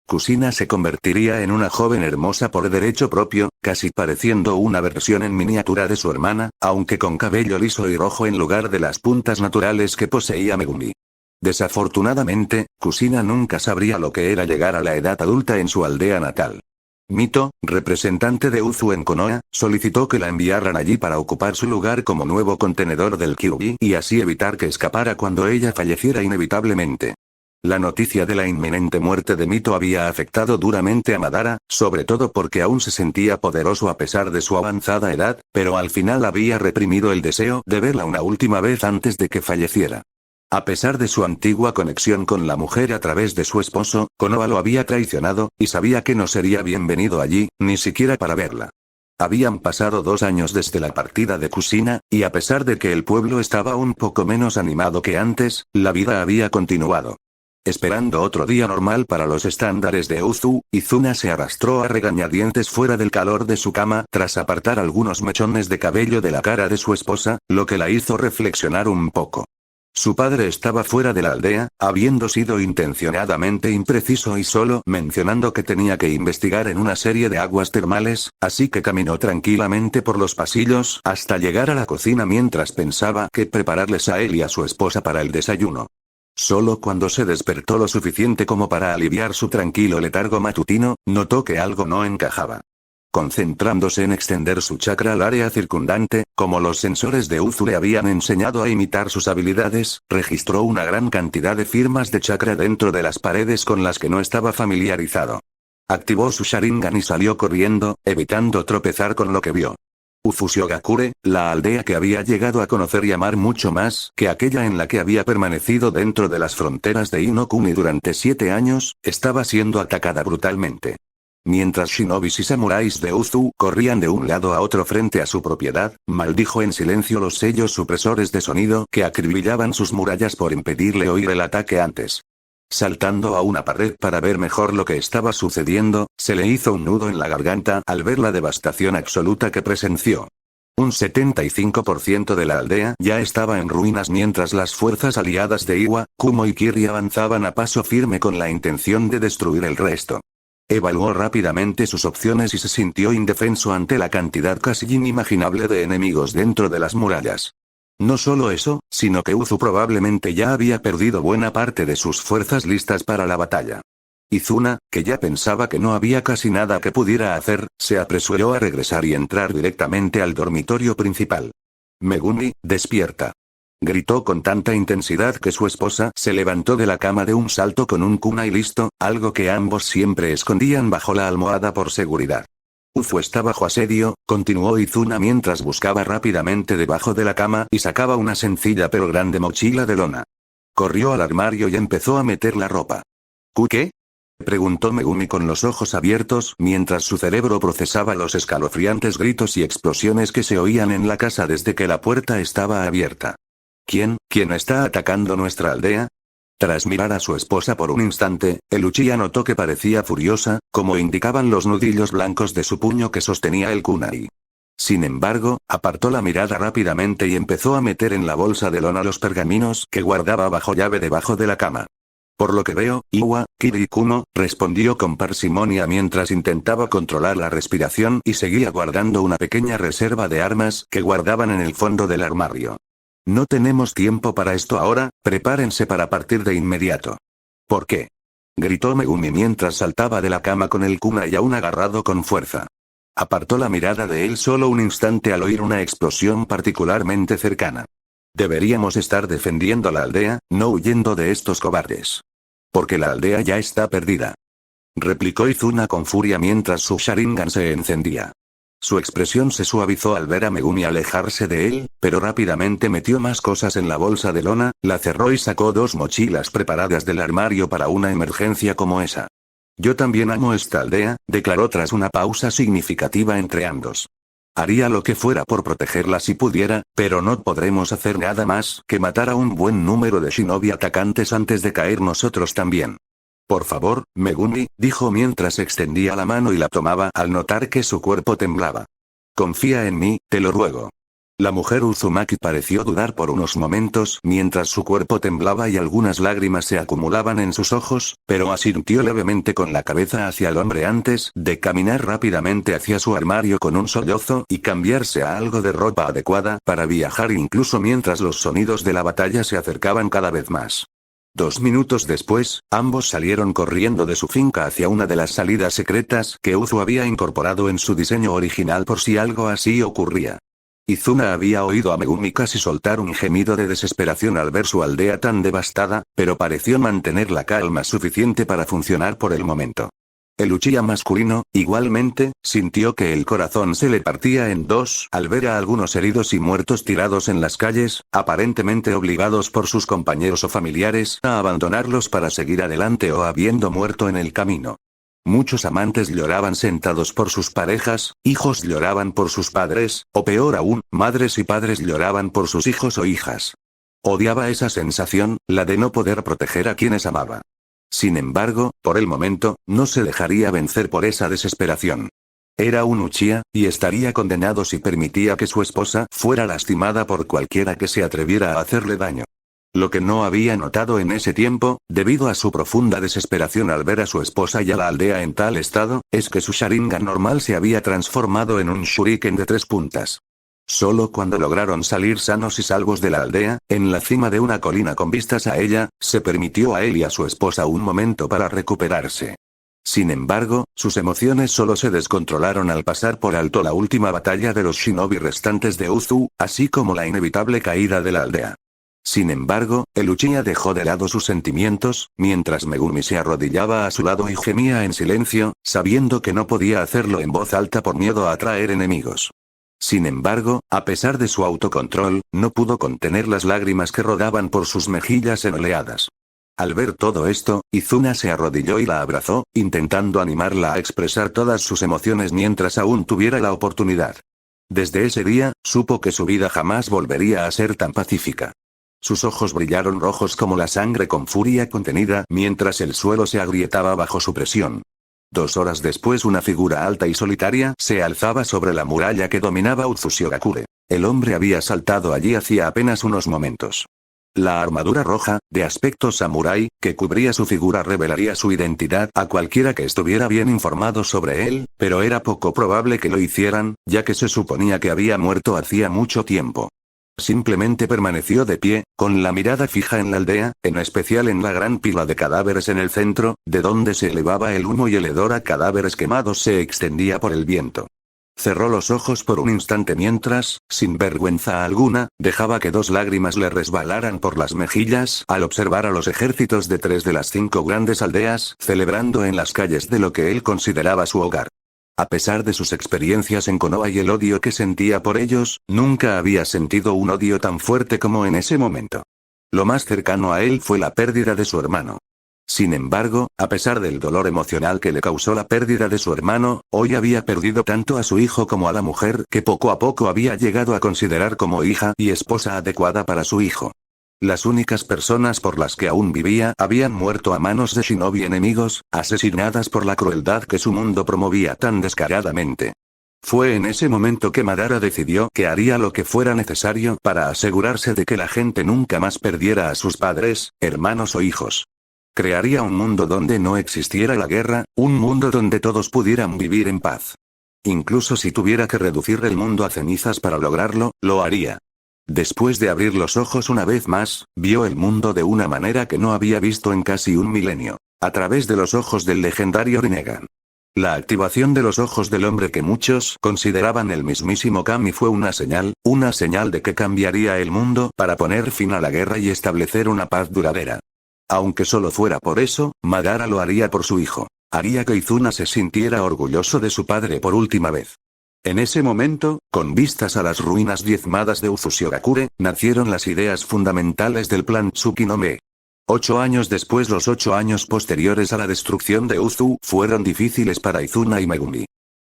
Kusina se convertiría en una joven hermosa por derecho propio, casi pareciendo una versión en miniatura de su hermana, aunque con cabello liso y rojo en lugar de las puntas naturales que poseía Megumi. Desafortunadamente, Kusina nunca sabría lo que era llegar a la edad adulta en su aldea natal. Mito, representante de Uzu en Konoha, solicitó que la enviaran allí para ocupar su lugar como nuevo contenedor del Kyuubi y así evitar que escapara cuando ella falleciera inevitablemente. La noticia de la inminente muerte de Mito había afectado duramente a Madara, sobre todo porque aún se sentía poderoso a pesar de su avanzada edad, pero al final había reprimido el deseo de verla una última vez antes de que falleciera. A pesar de su antigua conexión con la mujer a través de su esposo, Konoha lo había traicionado, y sabía que no sería bienvenido allí, ni siquiera para verla. Habían pasado 2 años desde la partida de Kusina, y a pesar de que el pueblo estaba un poco menos animado que antes, la vida había continuado. Esperando otro día normal para los estándares de Uzu, Izuna se arrastró a regañadientes fuera del calor de su cama, tras apartar algunos mechones de cabello de la cara de su esposa, lo que la hizo reflexionar un poco. Su padre estaba fuera de la aldea, habiendo sido intencionadamente impreciso y solo mencionando que tenía que investigar en una serie de aguas termales, así que caminó tranquilamente por los pasillos hasta llegar a la cocina mientras pensaba qué prepararles a él y a su esposa para el desayuno. Solo cuando se despertó lo suficiente como para aliviar su tranquilo letargo matutino, notó que algo no encajaba. Concentrándose en extender su chakra al área circundante, como los sensores de Uzu le habían enseñado a imitar sus habilidades, registró una gran cantidad de firmas de chakra dentro de las paredes con las que no estaba familiarizado. Activó su Sharingan y salió corriendo, evitando tropezar con lo que vio. Uzushigakure, la aldea que había llegado a conocer y amar mucho más que aquella en la que había permanecido dentro de las fronteras de Inokuni durante 7 años, estaba siendo atacada brutalmente. Mientras shinobis y samuráis de Uzu corrían de un lado a otro frente a su propiedad, maldijo en silencio los sellos supresores de sonido que acribillaban sus murallas por impedirle oír el ataque antes. Saltando a una pared para ver mejor lo que estaba sucediendo, se le hizo un nudo en la garganta al ver la devastación absoluta que presenció. Un 75% de la aldea ya estaba en ruinas mientras las fuerzas aliadas de Iwa, Kumo y Kiri avanzaban a paso firme con la intención de destruir el resto. Evaluó rápidamente sus opciones y se sintió indefenso ante la cantidad casi inimaginable de enemigos dentro de las murallas. No solo eso, sino que Uzu probablemente ya había perdido buena parte de sus fuerzas listas para la batalla. Izuna, que ya pensaba que no había casi nada que pudiera hacer, se apresuró a regresar y entrar directamente al dormitorio principal. Megumi, despierta. Gritó con tanta intensidad que su esposa se levantó de la cama de un salto con un kunai listo, algo que ambos siempre escondían bajo la almohada por seguridad. Uzu está bajo asedio, continuó Izuna mientras buscaba rápidamente debajo de la cama y sacaba una sencilla pero grande mochila de lona. Corrió al armario y empezó a meter la ropa. ¿Qué? Preguntó Megumi con los ojos abiertos mientras su cerebro procesaba los escalofriantes gritos y explosiones que se oían en la casa desde que la puerta estaba abierta. ¿Quién está atacando nuestra aldea? Tras mirar a su esposa por un instante, el Uchiha notó que parecía furiosa, como indicaban los nudillos blancos de su puño que sostenía el kunai. Sin embargo, apartó la mirada rápidamente y empezó a meter en la bolsa de lona los pergaminos que guardaba bajo llave debajo de la cama. Por lo que veo, Iwa, Kiri y Kumo, respondió con parsimonia mientras intentaba controlar la respiración y seguía guardando una pequeña reserva de armas que guardaban en el fondo del armario. No tenemos tiempo para esto ahora, prepárense para partir de inmediato. ¿Por qué? Gritó Megumi mientras saltaba de la cama con el kunai aún agarrado con fuerza. Apartó la mirada de él solo un instante al oír una explosión particularmente cercana. Deberíamos estar defendiendo la aldea, no huyendo de estos cobardes. Porque la aldea ya está perdida. Replicó Izuna con furia mientras su Sharingan se encendía. Su expresión se suavizó al ver a Megumi alejarse de él, pero rápidamente metió más cosas en la bolsa de lona, la cerró y sacó 2 mochilas preparadas del armario para una emergencia como esa. Yo también amo esta aldea, declaró tras una pausa significativa entre ambos. Haría lo que fuera por protegerla si pudiera, pero no podremos hacer nada más que matar a un buen número de shinobi atacantes antes de caer nosotros también. Por favor, Megumi, dijo mientras extendía la mano y la tomaba al notar que su cuerpo temblaba. Confía en mí, te lo ruego. La mujer Uzumaki pareció dudar por unos momentos mientras su cuerpo temblaba y algunas lágrimas se acumulaban en sus ojos, pero asintió levemente con la cabeza hacia el hombre antes de caminar rápidamente hacia su armario con un sollozo y cambiarse a algo de ropa adecuada para viajar incluso mientras los sonidos de la batalla se acercaban cada vez más. 2 minutos después, ambos salieron corriendo de su finca hacia una de las salidas secretas que Uzu había incorporado en su diseño original por si algo así ocurría. Izuna había oído a Megumi casi soltar un gemido de desesperación al ver su aldea tan devastada, pero pareció mantener la calma suficiente para funcionar por el momento. El Uchiha masculino, igualmente, sintió que el corazón se le partía en 2 al ver a algunos heridos y muertos tirados en las calles, aparentemente obligados por sus compañeros o familiares a abandonarlos para seguir adelante o habiendo muerto en el camino. Muchos amantes lloraban sentados por sus parejas, hijos lloraban por sus padres, o peor aún, madres y padres lloraban por sus hijos o hijas. Odiaba esa sensación, la de no poder proteger a quienes amaba. Sin embargo, por el momento, no se dejaría vencer por esa desesperación. Era un Uchiha, y estaría condenado si permitía que su esposa fuera lastimada por cualquiera que se atreviera a hacerle daño. Lo que no había notado en ese tiempo, debido a su profunda desesperación al ver a su esposa y a la aldea en tal estado, es que su Sharingan normal se había transformado en un Shuriken de 3 puntas. Solo cuando lograron salir sanos y salvos de la aldea, en la cima de una colina con vistas a ella, se permitió a él y a su esposa un momento para recuperarse. Sin embargo, sus emociones solo se descontrolaron al pasar por alto la última batalla de los shinobi restantes de Uzu, así como la inevitable caída de la aldea. Sin embargo, el Uchiha dejó de lado sus sentimientos, mientras Megumi se arrodillaba a su lado y gemía en silencio, sabiendo que no podía hacerlo en voz alta por miedo a atraer enemigos. Sin embargo, a pesar de su autocontrol, no pudo contener las lágrimas que rodaban por sus mejillas enoleadas. Al ver todo esto, Izuna se arrodilló y la abrazó, intentando animarla a expresar todas sus emociones mientras aún tuviera la oportunidad. Desde ese día, supo que su vida jamás volvería a ser tan pacífica. Sus ojos brillaron rojos como la sangre con furia contenida mientras el suelo se agrietaba bajo su presión. 2 horas después una figura alta y solitaria se alzaba sobre la muralla que dominaba Utsushiogakure. El hombre había saltado allí hacía apenas unos momentos. La armadura roja, de aspecto samurái, que cubría su figura revelaría su identidad a cualquiera que estuviera bien informado sobre él, pero era poco probable que lo hicieran, ya que se suponía que había muerto hacía mucho tiempo. Simplemente permaneció de pie, con la mirada fija en la aldea, en especial en la gran pila de cadáveres en el centro, de donde se elevaba el humo y el hedor a cadáveres quemados se extendía por el viento. Cerró los ojos por un instante mientras, sin vergüenza alguna, dejaba que 2 lágrimas le resbalaran por las mejillas al observar a los ejércitos de 3 de las 5 grandes aldeas celebrando en las calles de lo que él consideraba su hogar. A pesar de sus experiencias en Konoha y el odio que sentía por ellos, nunca había sentido un odio tan fuerte como en ese momento. Lo más cercano a él fue la pérdida de su hermano. Sin embargo, a pesar del dolor emocional que le causó la pérdida de su hermano, hoy había perdido tanto a su hijo como a la mujer que poco a poco había llegado a considerar como hija y esposa adecuada para su hijo. Las únicas personas por las que aún vivía habían muerto a manos de shinobi enemigos, asesinadas por la crueldad que su mundo promovía tan descaradamente. Fue en ese momento que Madara decidió que haría lo que fuera necesario para asegurarse de que la gente nunca más perdiera a sus padres, hermanos o hijos. Crearía un mundo donde no existiera la guerra, un mundo donde todos pudieran vivir en paz. Incluso si tuviera que reducir el mundo a cenizas para lograrlo, lo haría. Después de abrir los ojos una vez más, vio el mundo de una manera que no había visto en casi un milenio, a través de los ojos del legendario Rinnegan. La activación de los ojos del hombre que muchos consideraban el mismísimo Kami fue una señal de que cambiaría el mundo para poner fin a la guerra y establecer una paz duradera. Aunque solo fuera por eso, Madara lo haría por su hijo. Haría que Izuna se sintiera orgulloso de su padre por última vez. En ese momento, con vistas a las ruinas diezmadas de Uzushiogakure, nacieron las ideas fundamentales del plan Tsukinome. 8 años después, los 8 años posteriores a la destrucción de Uzu fueron difíciles para Izuna y Megumi.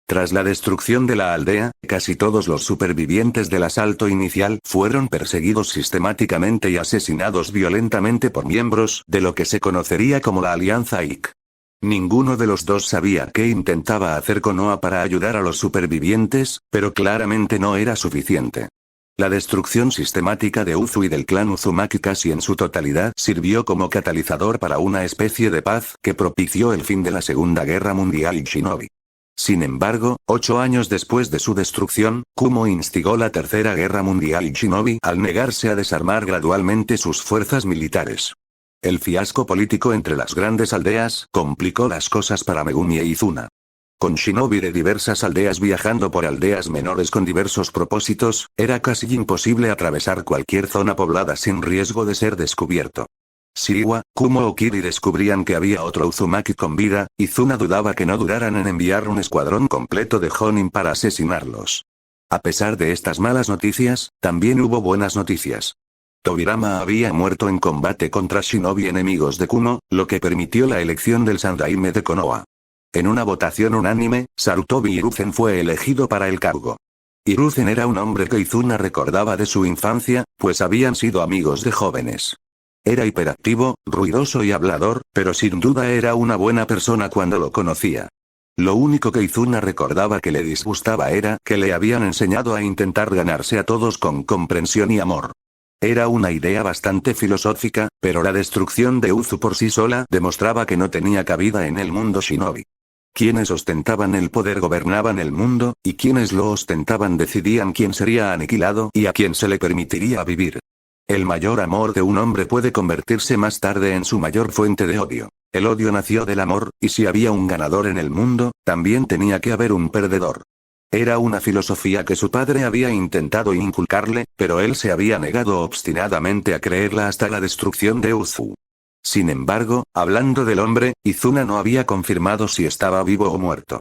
Tras la destrucción de la aldea, casi todos los supervivientes del asalto inicial fueron perseguidos sistemáticamente y asesinados violentamente por miembros de lo que se conocería como la Alianza Ik. Ninguno de los dos sabía qué intentaba hacer Konoha para ayudar a los supervivientes, pero claramente no era suficiente. La destrucción sistemática de Uzu y del clan Uzumaki casi en su totalidad sirvió como catalizador para una especie de paz que propició el fin de la Segunda Guerra Mundial y Shinobi. Sin embargo, 8 años después de su destrucción, Kumo instigó la Tercera Guerra Mundial y Shinobi al negarse a desarmar gradualmente sus fuerzas militares. El fiasco político entre las grandes aldeas complicó las cosas para Megumi e Izuna. Con shinobi de diversas aldeas viajando por aldeas menores con diversos propósitos, era casi imposible atravesar cualquier zona poblada sin riesgo de ser descubierto. Si Iwa, Kumo o Kiri descubrían que había otro Uzumaki con vida, Izuna dudaba que no duraran en enviar un escuadrón completo de Jonin para asesinarlos. A pesar de estas malas noticias, también hubo buenas noticias. Tobirama había muerto en combate contra shinobi enemigos de Kumo, lo que permitió la elección del Sandaime de Konoha. En una votación unánime, Sarutobi Hiruzen fue elegido para el cargo. Hiruzen era un hombre que Izuna recordaba de su infancia, pues habían sido amigos de jóvenes. Era hiperactivo, ruidoso y hablador, pero sin duda era una buena persona cuando lo conocía. Lo único que Izuna recordaba que le disgustaba era que le habían enseñado a intentar ganarse a todos con comprensión y amor. Era una idea bastante filosófica, pero la destrucción de Uzu por sí sola demostraba que no tenía cabida en el mundo shinobi. Quienes ostentaban el poder gobernaban el mundo, y quienes lo ostentaban decidían quién sería aniquilado y a quién se le permitiría vivir. El mayor amor de un hombre puede convertirse más tarde en su mayor fuente de odio. El odio nació del amor, y si había un ganador en el mundo, también tenía que haber un perdedor. Era una filosofía que su padre había intentado inculcarle, pero él se había negado obstinadamente a creerla hasta la destrucción de Uzu. Sin embargo, hablando del hombre, Izuna no había confirmado si estaba vivo o muerto.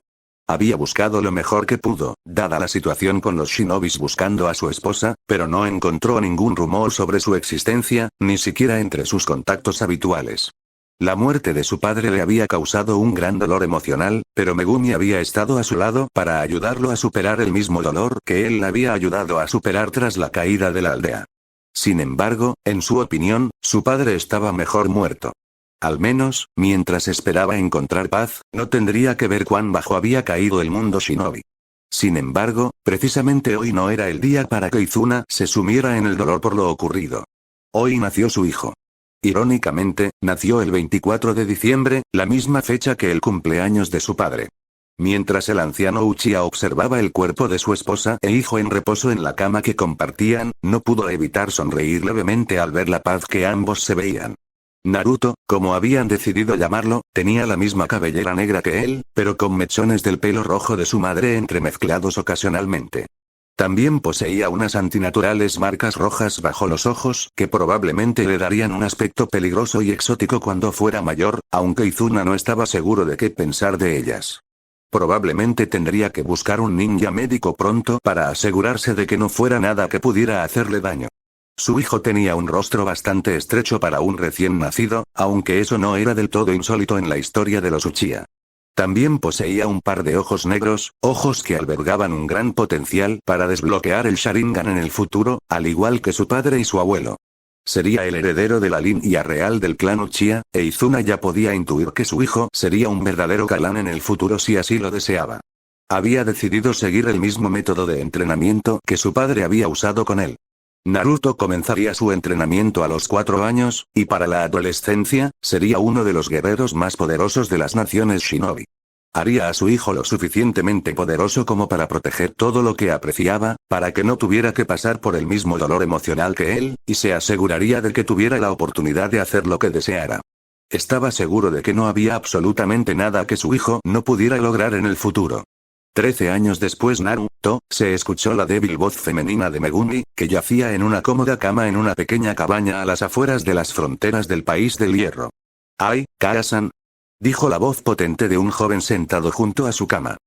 Había buscado lo mejor que pudo, dada la situación con los shinobis buscando a su esposa, pero no encontró ningún rumor sobre su existencia, ni siquiera entre sus contactos habituales. La muerte de su padre le había causado un gran dolor emocional, pero Megumi había estado a su lado para ayudarlo a superar el mismo dolor que él había ayudado a superar tras la caída de la aldea. Sin embargo, en su opinión, su padre estaba mejor muerto. Al menos, mientras esperaba encontrar paz, no tendría que ver cuán bajo había caído el mundo shinobi. Sin embargo, precisamente hoy no era el día para que Izuna se sumiera en el dolor por lo ocurrido. Hoy nació su hijo. Irónicamente, nació el 24 de diciembre, la misma fecha que el cumpleaños de su padre. Mientras el anciano Uchiha observaba el cuerpo de su esposa e hijo en reposo en la cama que compartían, no pudo evitar sonreír levemente al ver la paz que ambos se veían. Naruto, como habían decidido llamarlo, tenía la misma cabellera negra que él, pero con mechones del pelo rojo de su madre entremezclados ocasionalmente. También poseía unas antinaturales marcas rojas bajo los ojos que probablemente le darían un aspecto peligroso y exótico cuando fuera mayor, aunque Izuna no estaba seguro de qué pensar de ellas. Probablemente tendría que buscar un ninja médico pronto para asegurarse de que no fuera nada que pudiera hacerle daño. Su hijo tenía un rostro bastante estrecho para un recién nacido, aunque eso no era del todo insólito en la historia de los Uchiha. También poseía un par de ojos negros, ojos que albergaban un gran potencial para desbloquear el Sharingan en el futuro, al igual que su padre y su abuelo. Sería el heredero de la línea real del clan Uchiha, e Izuna ya podía intuir que su hijo sería un verdadero clan en el futuro si así lo deseaba. Había decidido seguir el mismo método de entrenamiento que su padre había usado con él. Naruto comenzaría su entrenamiento a los 4 años, y para la adolescencia, sería uno de los guerreros más poderosos de las naciones shinobi. Haría a su hijo lo suficientemente poderoso como para proteger todo lo que apreciaba, para que no tuviera que pasar por el mismo dolor emocional que él, y se aseguraría de que tuviera la oportunidad de hacer lo que deseara. Estaba seguro de que no había absolutamente nada que su hijo no pudiera lograr en el futuro. 13 años después Naruto, se escuchó la débil voz femenina de Megumi, que yacía en una cómoda cama en una pequeña cabaña a las afueras de las fronteras del país del hierro. «¡Ay, Kara-san!», dijo la voz potente de un joven sentado junto a su cama.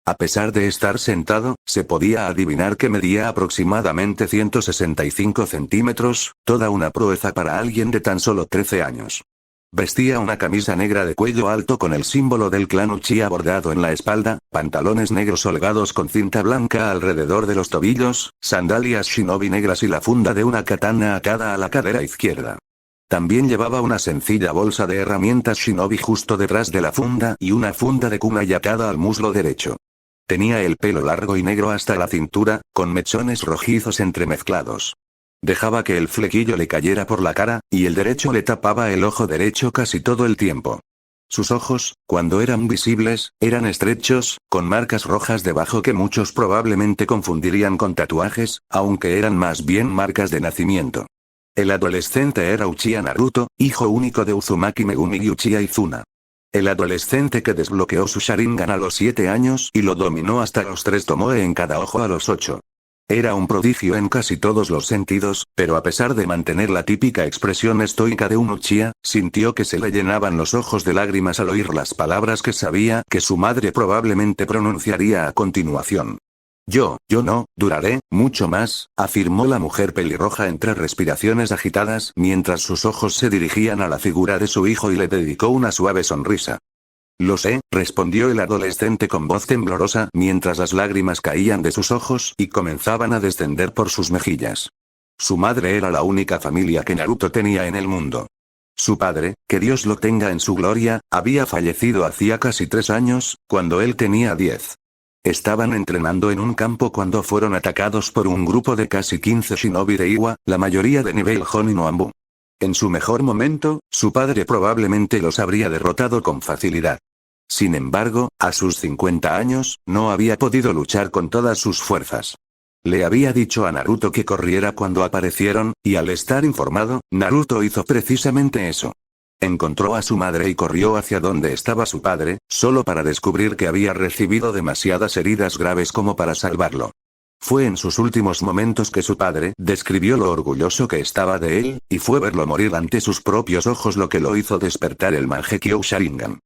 A pesar de estar sentado, se podía adivinar que medía aproximadamente 165 centímetros, toda una proeza para alguien de tan solo 13 años. Vestía una camisa negra de cuello alto con el símbolo del clan Uchiha bordado en la espalda, pantalones negros holgados con cinta blanca alrededor de los tobillos, sandalias shinobi negras y la funda de una katana atada a la cadera izquierda. También llevaba una sencilla bolsa de herramientas shinobi justo detrás de la funda y una funda de kunai atada al muslo derecho. Tenía el pelo largo y negro hasta la cintura, con mechones rojizos entremezclados. Dejaba que el flequillo le cayera por la cara, y el derecho le tapaba el ojo derecho casi todo el tiempo. Sus ojos, cuando eran visibles, eran estrechos, con marcas rojas debajo que muchos probablemente confundirían con tatuajes, aunque eran más bien marcas de nacimiento. El adolescente era Uchiha Naruto, hijo único de Uzumaki Megumi y Uchiha Izuna. El adolescente que desbloqueó su Sharingan a los 7 años y lo dominó hasta los 3 Tomoe en cada ojo a los 8. Era un prodigio en casi todos los sentidos, pero a pesar de mantener la típica expresión estoica de un Uchiha, sintió que se le llenaban los ojos de lágrimas al oír las palabras que sabía que su madre probablemente pronunciaría a continuación. Yo no, duraré, mucho más, afirmó la mujer pelirroja entre respiraciones agitadas mientras sus ojos se dirigían a la figura de su hijo y le dedicó una suave sonrisa. Lo sé, respondió el adolescente con voz temblorosa mientras las lágrimas caían de sus ojos y comenzaban a descender por sus mejillas. Su madre era la única familia que Naruto tenía en el mundo. Su padre, que Dios lo tenga en su gloria, había fallecido hacía casi 3 años, cuando él tenía 10. Estaban entrenando en un campo cuando fueron atacados por un grupo de casi 15 shinobi de Iwa, la mayoría de nivel Honi no Anbu. En su mejor momento, su padre probablemente los habría derrotado con facilidad. Sin embargo, a sus 50 años, no había podido luchar con todas sus fuerzas. Le había dicho a Naruto que corriera cuando aparecieron, y al estar informado, Naruto hizo precisamente eso. Encontró a su madre y corrió hacia donde estaba su padre, solo para descubrir que había recibido demasiadas heridas graves como para salvarlo. Fue en sus últimos momentos que su padre describió lo orgulloso que estaba de él, y fue verlo morir ante sus propios ojos lo que lo hizo despertar el Mangekyo Sharingan.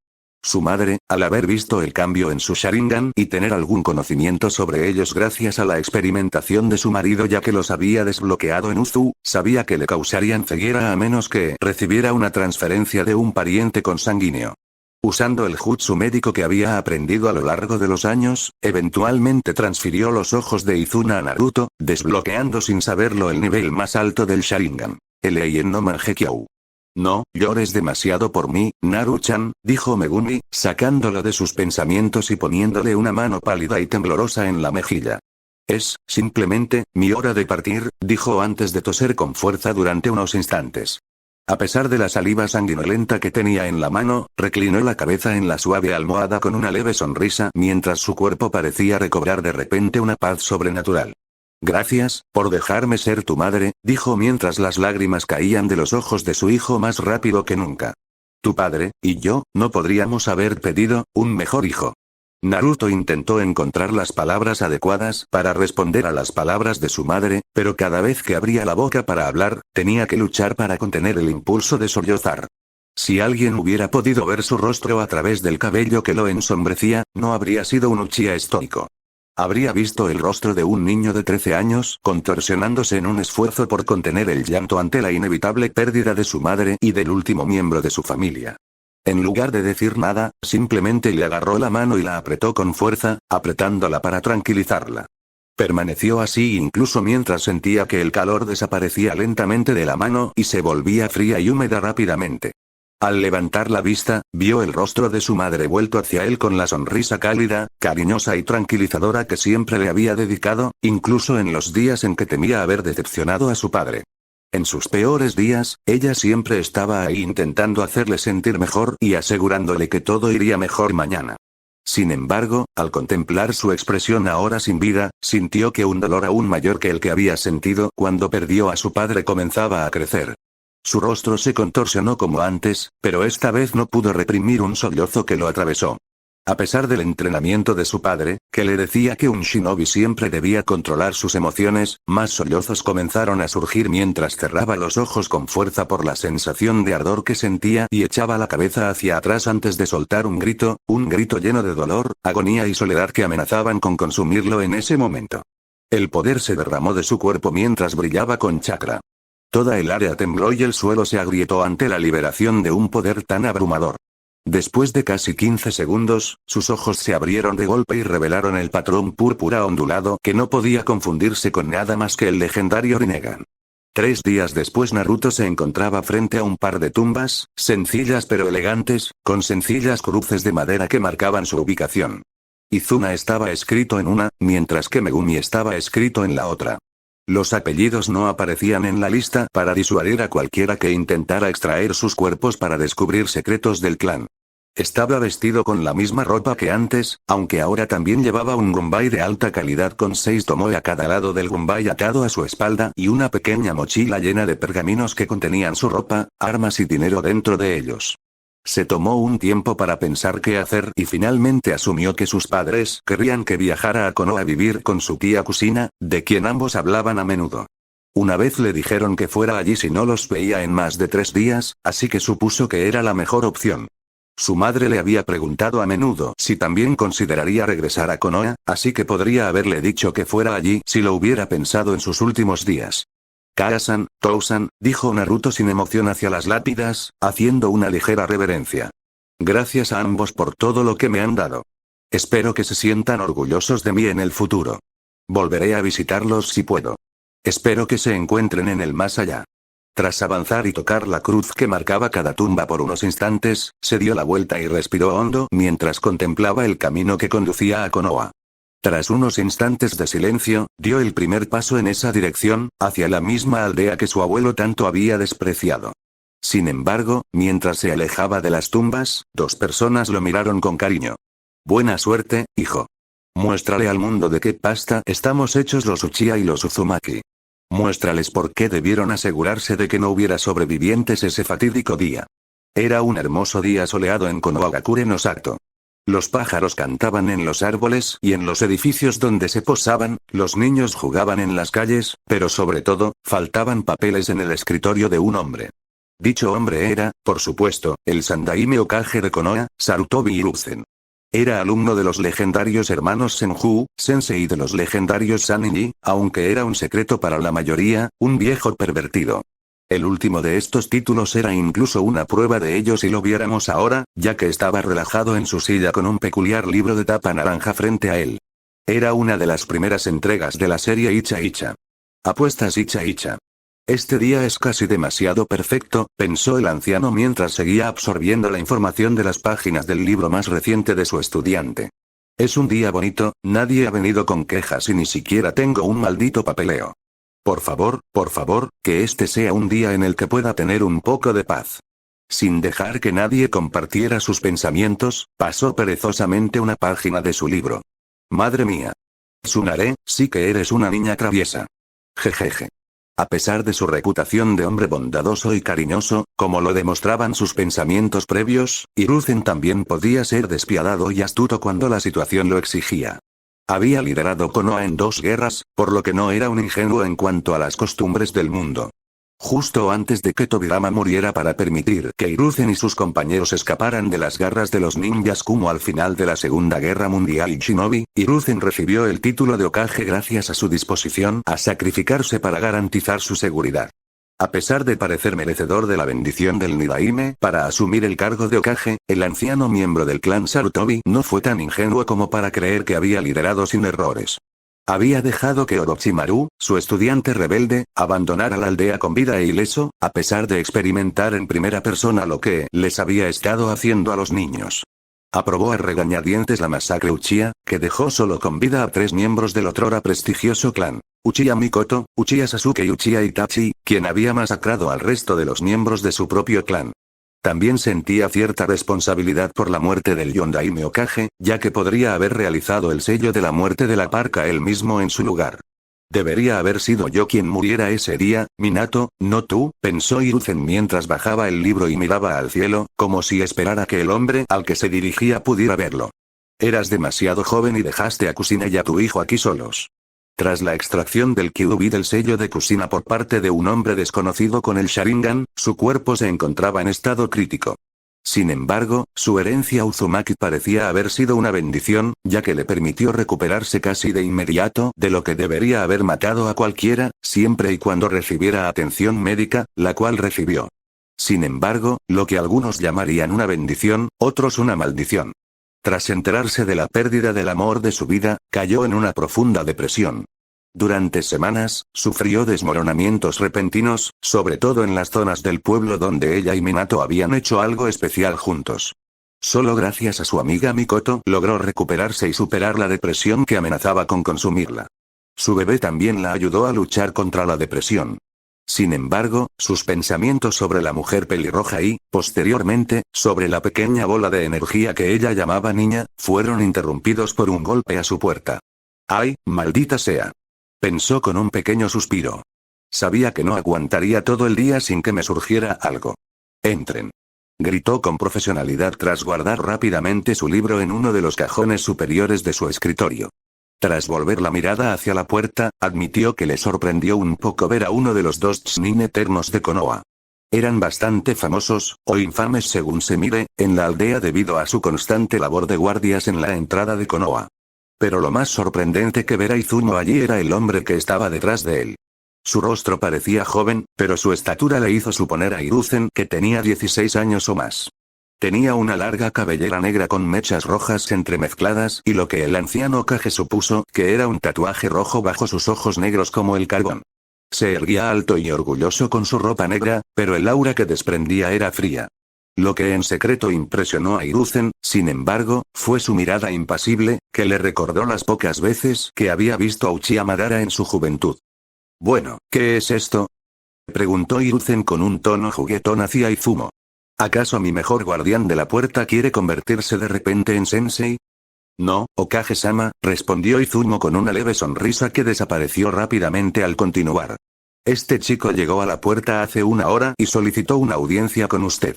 Su madre, al haber visto el cambio en su Sharingan y tener algún conocimiento sobre ellos gracias a la experimentación de su marido ya que los había desbloqueado en Uzu, sabía que le causarían ceguera a menos que recibiera una transferencia de un pariente consanguíneo. Usando el jutsu médico que había aprendido a lo largo de los años, eventualmente transfirió los ojos de Izuna a Naruto, desbloqueando sin saberlo el nivel más alto del Sharingan, el Eien no Mangekyo. No llores demasiado por mí, Naru-chan, dijo Megumi, sacándolo de sus pensamientos y poniéndole una mano pálida y temblorosa en la mejilla. Es, simplemente, mi hora de partir, dijo antes de toser con fuerza durante unos instantes. A pesar de la saliva sanguinolenta que tenía en la mano, reclinó la cabeza en la suave almohada con una leve sonrisa mientras su cuerpo parecía recobrar de repente una paz sobrenatural. Gracias, por dejarme ser tu madre, dijo mientras las lágrimas caían de los ojos de su hijo más rápido que nunca. Tu padre, y yo, no podríamos haber pedido un mejor hijo. Naruto intentó encontrar las palabras adecuadas para responder a las palabras de su madre, pero cada vez que abría la boca para hablar, tenía que luchar para contener el impulso de sollozar. Si alguien hubiera podido ver su rostro a través del cabello que lo ensombrecía, no habría sido un Uchiha estoico. Habría visto el rostro de un niño de 13 años contorsionándose en un esfuerzo por contener el llanto ante la inevitable pérdida de su madre y del último miembro de su familia. En lugar de decir nada, simplemente le agarró la mano y la apretó con fuerza, apretándola para tranquilizarla. Permaneció así incluso mientras sentía que el calor desaparecía lentamente de la mano y se volvía fría y húmeda rápidamente. Al levantar la vista, vio el rostro de su madre vuelto hacia él con la sonrisa cálida, cariñosa y tranquilizadora que siempre le había dedicado, incluso en los días en que temía haber decepcionado a su padre. En sus peores días, ella siempre estaba ahí intentando hacerle sentir mejor y asegurándole que todo iría mejor mañana. Sin embargo, al contemplar su expresión ahora sin vida, sintió que un dolor aún mayor que el que había sentido cuando perdió a su padre comenzaba a crecer. Su rostro se contorsionó como antes, pero esta vez no pudo reprimir un sollozo que lo atravesó. A pesar del entrenamiento de su padre, que le decía que un shinobi siempre debía controlar sus emociones, más sollozos comenzaron a surgir mientras cerraba los ojos con fuerza por la sensación de ardor que sentía y echaba la cabeza hacia atrás antes de soltar un grito lleno de dolor, agonía y soledad que amenazaban con consumirlo en ese momento. El poder se derramó de su cuerpo mientras brillaba con chakra. Toda el área tembló y el suelo se agrietó ante la liberación de un poder tan abrumador. Después de casi 15 segundos, sus ojos se abrieron de golpe y revelaron el patrón púrpura ondulado que no podía confundirse con nada más que el legendario Rinnegan. 3 días después Naruto se encontraba frente a un par de tumbas, sencillas pero elegantes, con sencillas cruces de madera que marcaban su ubicación. Izuna estaba escrito en una, mientras que Megumi estaba escrito en la otra. Los apellidos no aparecían en la lista para disuadir a cualquiera que intentara extraer sus cuerpos para descubrir secretos del clan. Estaba vestido con la misma ropa que antes, aunque ahora también llevaba un gunbai de alta calidad con 6 tomoe a cada lado del gunbai atado a su espalda y una pequeña mochila llena de pergaminos que contenían su ropa, armas y dinero dentro de ellos. Se tomó un tiempo para pensar qué hacer y finalmente asumió que sus padres querrían que viajara a Konoha a vivir con su tía Kusina, de quien ambos hablaban a menudo. Una vez le dijeron que fuera allí si no los veía en más de 3 días, así que supuso que era la mejor opción. Su madre le había preguntado a menudo si también consideraría regresar a Konoha, así que podría haberle dicho que fuera allí si lo hubiera pensado en sus últimos días. Kaa-san, Tou-san, dijo Naruto sin emoción hacia las lápidas, haciendo una ligera reverencia. Gracias a ambos por todo lo que me han dado. Espero que se sientan orgullosos de mí en el futuro. Volveré a visitarlos si puedo. Espero que se encuentren en el más allá. Tras avanzar y tocar la cruz que marcaba cada tumba por unos instantes, se dio la vuelta y respiró hondo mientras contemplaba el camino que conducía a Konoha. Tras unos instantes de silencio, dio el primer paso en esa dirección, hacia la misma aldea que su abuelo tanto había despreciado. Sin embargo, mientras se alejaba de las tumbas, 2 personas lo miraron con cariño. Buena suerte, hijo. Muéstrale al mundo de qué pasta estamos hechos los Uchiha y los Uzumaki. Muéstrales por qué debieron asegurarse de que no hubiera sobrevivientes ese fatídico día. Era un hermoso día soleado en Konohagakure no Sato. Los pájaros cantaban en los árboles y en los edificios donde se posaban, los niños jugaban en las calles, pero sobre todo, faltaban papeles en el escritorio de un hombre. Dicho hombre era, por supuesto, el Sandaime Hokage de Konoha, Sarutobi Hiruzen. Era alumno de los legendarios hermanos Senju, sensei de los legendarios Sannin, aunque era un secreto para la mayoría, un viejo pervertido. El último de estos títulos era incluso una prueba de ello si lo viéramos ahora, ya que estaba relajado en su silla con un peculiar libro de tapa naranja frente a él. Era una de las primeras entregas de la serie Icha Icha. Apuestas Icha Icha. Este día es casi demasiado perfecto, pensó el anciano mientras seguía absorbiendo la información de las páginas del libro más reciente de su estudiante. Es un día bonito, nadie ha venido con quejas y ni siquiera tengo un maldito papeleo. Por favor, que este sea un día en el que pueda tener un poco de paz. Sin dejar que nadie compartiera sus pensamientos, pasó perezosamente una página de su libro. Madre mía. Tsunade, sí que eres una niña traviesa. Jejeje. A pesar de su reputación de hombre bondadoso y cariñoso, como lo demostraban sus pensamientos previos, Hiruzen también podía ser despiadado y astuto cuando la situación lo exigía. Había liderado Konoha en 2 guerras, por lo que no era un ingenuo en cuanto a las costumbres del mundo. Justo antes de que Tobirama muriera para permitir que Hiruzen y sus compañeros escaparan de las garras de los ninjas Kumo al final de la Segunda Guerra Mundial y Shinobi, Hiruzen recibió el título de Hokage gracias a su disposición a sacrificarse para garantizar su seguridad. A pesar de parecer merecedor de la bendición del Nidaime para asumir el cargo de Hokage, el anciano miembro del clan Sarutobi no fue tan ingenuo como para creer que había liderado sin errores. Había dejado que Orochimaru, su estudiante rebelde, abandonara la aldea con vida e ileso, a pesar de experimentar en primera persona lo que les había estado haciendo a los niños. Aprobó a regañadientes la masacre Uchiha, que dejó solo con vida a 3 miembros del otrora prestigioso clan. Uchiha Mikoto, Uchiha Sasuke y Uchiha Itachi, quien había masacrado al resto de los miembros de su propio clan. También sentía cierta responsabilidad por la muerte del Yondaime Hokage, ya que podría haber realizado el sello de la muerte de la parca él mismo en su lugar. Debería haber sido yo quien muriera ese día, Minato, no tú, pensó Hiruzen mientras bajaba el libro y miraba al cielo, como si esperara que el hombre al que se dirigía pudiera verlo. Eras demasiado joven y dejaste a Kusina y a tu hijo aquí solos. Tras la extracción del Kyuubi del sello de Kusina por parte de un hombre desconocido con el Sharingan, su cuerpo se encontraba en estado crítico. Sin embargo, su herencia Uzumaki parecía haber sido una bendición, ya que le permitió recuperarse casi de inmediato de lo que debería haber matado a cualquiera, siempre y cuando recibiera atención médica, la cual recibió. Sin embargo, lo que algunos llamarían una bendición, otros una maldición. Tras enterarse de la pérdida del amor de su vida, cayó en una profunda depresión. Durante semanas, sufrió desmoronamientos repentinos, sobre todo en las zonas del pueblo donde ella y Minato habían hecho algo especial juntos. Solo gracias a su amiga Mikoto logró recuperarse y superar la depresión que amenazaba con consumirla. Su bebé también la ayudó a luchar contra la depresión. Sin embargo, sus pensamientos sobre la mujer pelirroja y, posteriormente, sobre la pequeña bola de energía que ella llamaba niña, fueron interrumpidos por un golpe a su puerta. ¡Ay, maldita sea! Pensó con un pequeño suspiro. Sabía que no aguantaría todo el día sin que me surgiera algo. Entren. Gritó con profesionalidad tras guardar rápidamente su libro en uno de los cajones superiores de su escritorio. Tras volver la mirada hacia la puerta, admitió que le sorprendió un poco ver a uno de los dos Chunin eternos de Konoha. Eran bastante famosos, o infames según se mire, en la aldea debido a su constante labor de guardias en la entrada de Konoha. Pero lo más sorprendente que ver a Izumo allí era el hombre que estaba detrás de él. Su rostro parecía joven, pero su estatura le hizo suponer a Hiruzen que tenía 16 años o más. Tenía una larga cabellera negra con mechas rojas entremezcladas y lo que el anciano Kage supuso que era un tatuaje rojo bajo sus ojos negros como el carbón. Se erguía alto y orgulloso con su ropa negra, pero el aura que desprendía era fría. Lo que en secreto impresionó a Hiruzen, sin embargo, fue su mirada impasible, que le recordó las pocas veces que había visto a Uchiha Madara en su juventud. «Bueno, ¿qué es esto?», preguntó Hiruzen con un tono juguetón hacia Izumo. «¿Acaso mi mejor guardián de la puerta quiere convertirse de repente en sensei?» «No, Okage-sama», respondió Izumo con una leve sonrisa que desapareció rápidamente al continuar. «Este chico llegó a la puerta hace una hora y solicitó una audiencia con usted».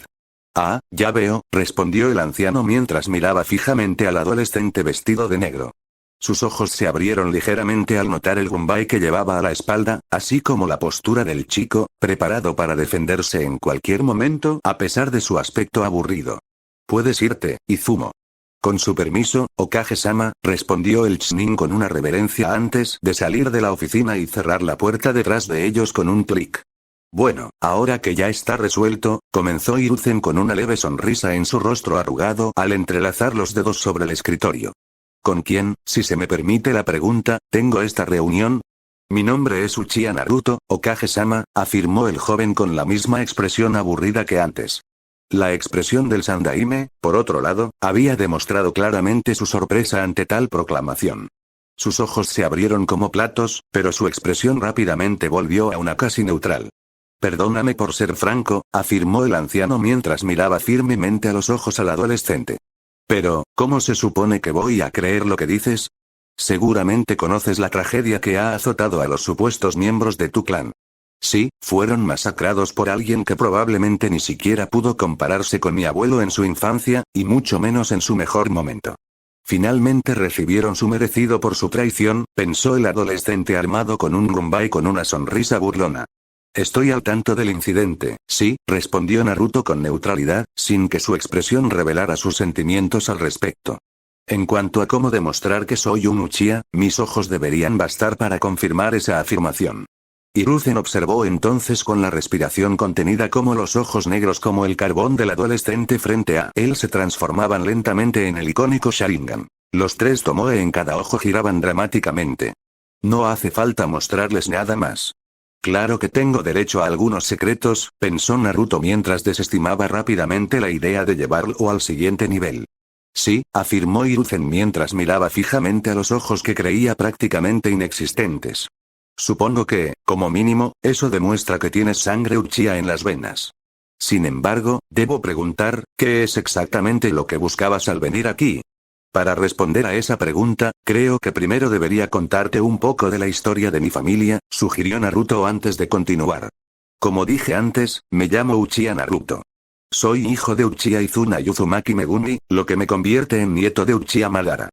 «Ah, ya veo», respondió el anciano mientras miraba fijamente al adolescente vestido de negro. Sus ojos se abrieron ligeramente al notar el gunbai que llevaba a la espalda, así como la postura del chico, preparado para defenderse en cualquier momento a pesar de su aspecto aburrido. «Puedes irte, Izumo». «Con su permiso, Okage-sama», respondió el Chunin con una reverencia antes de salir de la oficina y cerrar la puerta detrás de ellos con un clic. «Bueno, ahora que ya está resuelto», comenzó Hiruzen con una leve sonrisa en su rostro arrugado al entrelazar los dedos sobre el escritorio. «¿Con quién, si se me permite la pregunta, tengo esta reunión?» «Mi nombre es Uchiha Naruto, Okage-sama», afirmó el joven con la misma expresión aburrida que antes. La expresión del Sandaime, por otro lado, había demostrado claramente su sorpresa ante tal proclamación. Sus ojos se abrieron como platos, pero su expresión rápidamente volvió a una casi neutral. «Perdóname por ser franco», afirmó el anciano mientras miraba firmemente a los ojos al adolescente. «Pero, ¿cómo se supone que voy a creer lo que dices? Seguramente conoces la tragedia que ha azotado a los supuestos miembros de tu clan. Sí, fueron masacrados por alguien que probablemente ni siquiera pudo compararse con mi abuelo en su infancia, y mucho menos en su mejor momento. Finalmente recibieron su merecido por su traición», pensó el adolescente armado con un gunbai con una sonrisa burlona. «Estoy al tanto del incidente, sí», respondió Naruto con neutralidad, sin que su expresión revelara sus sentimientos al respecto. «En cuanto a cómo demostrar que soy un Uchiha, mis ojos deberían bastar para confirmar esa afirmación». Hiruzen observó entonces con la respiración contenida cómo los ojos negros como el carbón del adolescente frente a él se transformaban lentamente en el icónico Sharingan. Los tres tomoe en cada ojo giraban dramáticamente. «No hace falta mostrarles nada más. Claro que tengo derecho a algunos secretos», pensó Naruto mientras desestimaba rápidamente la idea de llevarlo al siguiente nivel. «Sí», afirmó Hiruzen mientras miraba fijamente a los ojos que creía prácticamente inexistentes. «Supongo que, como mínimo, eso demuestra que tienes sangre Uchiha en las venas. Sin embargo, debo preguntar, ¿qué es exactamente lo que buscabas al venir aquí?» Para responder a esa pregunta, creo que primero debería contarte un poco de la historia de mi familia, sugirió Naruto antes de continuar. «Como dije antes, me llamo Uchiha Naruto. Soy hijo de Uchiha Izuna y Uzumaki Megumi, lo que me convierte en nieto de Uchiha Madara.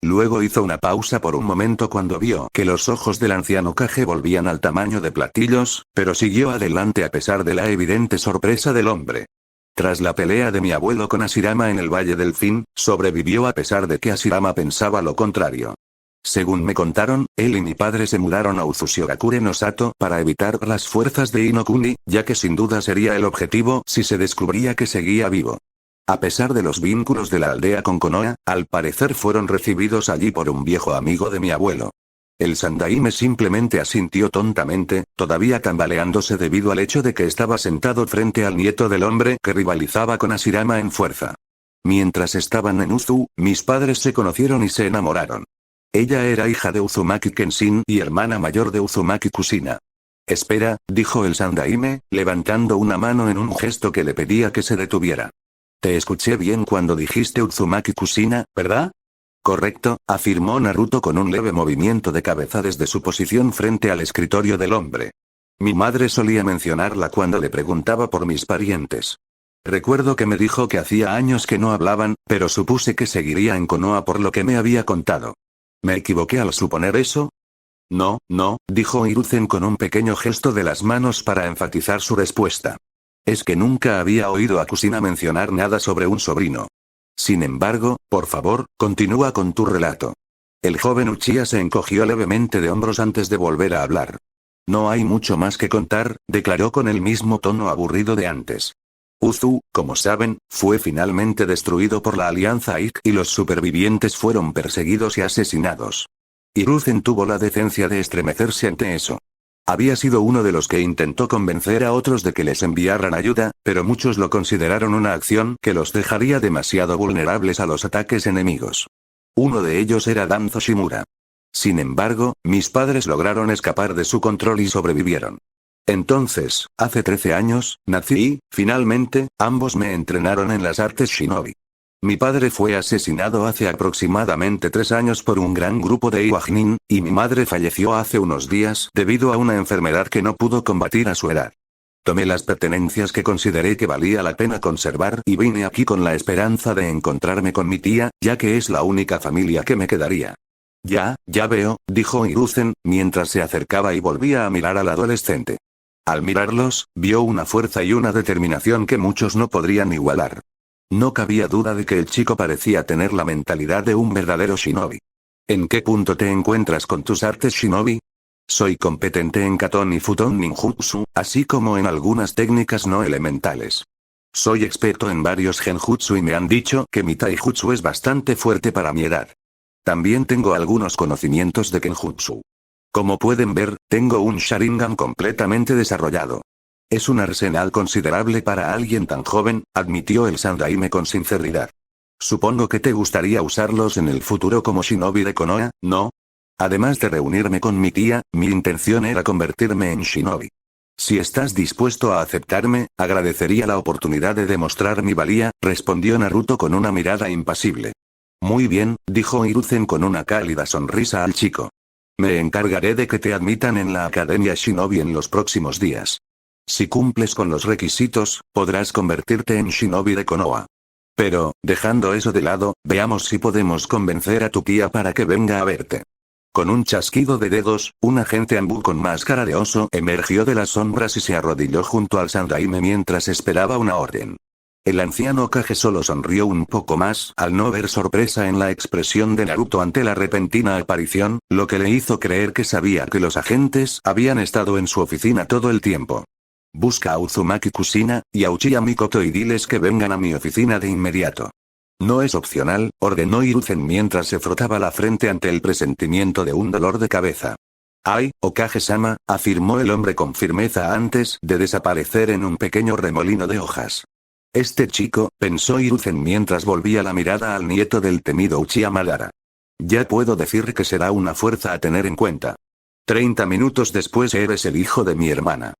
Luego hizo una pausa por un momento cuando vio que los ojos del anciano Kage volvían al tamaño de platillos, pero siguió adelante a pesar de la evidente sorpresa del hombre. Tras la pelea de mi abuelo con Hashirama en el Valle del Fin, sobrevivió a pesar de que Hashirama pensaba lo contrario. Según me contaron, él y mi padre se mudaron a Uzushigakure no Sato para evitar las fuerzas de Inokuni, ya que sin duda sería el objetivo si se descubría que seguía vivo. A pesar de los vínculos de la aldea con Konoha, al parecer fueron recibidos allí por un viejo amigo de mi abuelo. El Sandaime simplemente asintió tontamente, todavía tambaleándose debido al hecho de que estaba sentado frente al nieto del hombre que rivalizaba con Hashirama en fuerza. Mientras estaban en Uzu, mis padres se conocieron y se enamoraron. Ella era hija de Uzumaki Kenshin y hermana mayor de Uzumaki Kushina. Espera, dijo el Sandaime, levantando una mano en un gesto que le pedía que se detuviera. Te escuché bien cuando dijiste Uzumaki Kushina, ¿verdad? Correcto, afirmó Naruto con un leve movimiento de cabeza desde su posición frente al escritorio del hombre. Mi madre solía mencionarla cuando le preguntaba por mis parientes. Recuerdo que me dijo que hacía años que no hablaban, pero supuse que seguiría en Konoha por lo que me había contado. ¿Me equivoqué al suponer eso? No, no, dijo Hiruzen con un pequeño gesto de las manos para enfatizar su respuesta. Es que nunca había oído a Kushina mencionar nada sobre un sobrino. Sin embargo, por favor, continúa con tu relato. El joven Uchiha se encogió levemente de hombros antes de volver a hablar. No hay mucho más que contar, declaró con el mismo tono aburrido de antes. Uzu, como saben, fue finalmente destruido por la Alianza Ikki y los supervivientes fueron perseguidos y asesinados. Hiruzen tuvo la decencia de estremecerse ante eso. Había sido uno de los que intentó convencer a otros de que les enviaran ayuda, pero muchos lo consideraron una acción que los dejaría demasiado vulnerables a los ataques enemigos. Uno de ellos era Danzo Shimura. Sin embargo, mis padres lograron escapar de su control y sobrevivieron. Entonces, hace 13 años, nací y, finalmente, ambos me entrenaron en las artes shinobi. Mi padre fue asesinado hace aproximadamente 3 años por un gran grupo de Iwagnin, y mi madre falleció hace unos días debido a una enfermedad que no pudo combatir a su edad. Tomé las pertenencias que consideré que valía la pena conservar y vine aquí con la esperanza de encontrarme con mi tía, ya que es la única familia que me quedaría. Ya veo, dijo Hiruzen, mientras se acercaba y volvía a mirar al adolescente. Al mirarlos, vio una fuerza y una determinación que muchos no podrían igualar. No cabía duda de que el chico parecía tener la mentalidad de un verdadero shinobi. ¿En qué punto te encuentras con tus artes shinobi? Soy competente en Katon y Futon ninjutsu, así como en algunas técnicas no elementales. Soy experto en varios genjutsu y me han dicho que mi taijutsu es bastante fuerte para mi edad. También tengo algunos conocimientos de kenjutsu. Como pueden ver, tengo un Sharingan completamente desarrollado. Es un arsenal considerable para alguien tan joven, admitió el Sandaime con sinceridad. Supongo que te gustaría usarlos en el futuro como shinobi de Konoha, ¿no? Además de reunirme con mi tía, mi intención era convertirme en shinobi. Si estás dispuesto a aceptarme, agradecería la oportunidad de demostrar mi valía, respondió Naruto con una mirada impasible. Muy bien, dijo Hiruzen con una cálida sonrisa al chico. Me encargaré de que te admitan en la Academia Shinobi en los próximos días. Si cumples con los requisitos, podrás convertirte en shinobi de Konoha. Pero, dejando eso de lado, veamos si podemos convencer a tu tía para que venga a verte. Con un chasquido de dedos, un agente Anbu con máscara de oso emergió de las sombras y se arrodilló junto al Sandaime mientras esperaba una orden. El anciano Kage solo sonrió un poco más al no ver sorpresa en la expresión de Naruto ante la repentina aparición, lo que le hizo creer que sabía que los agentes habían estado en su oficina todo el tiempo. Busca a Uzumaki Kushina y a Uchiha Mikoto y diles que vengan a mi oficina de inmediato. No es opcional, ordenó Hiruzen mientras se frotaba la frente ante el presentimiento de un dolor de cabeza. Ay, Okage-sama, afirmó el hombre con firmeza antes de desaparecer en un pequeño remolino de hojas. Este chico, pensó Hiruzen mientras volvía la mirada al nieto del temido Uchiha Madara. Ya puedo decir que será una fuerza a tener en cuenta. 30 minutos después eres el hijo de mi hermana.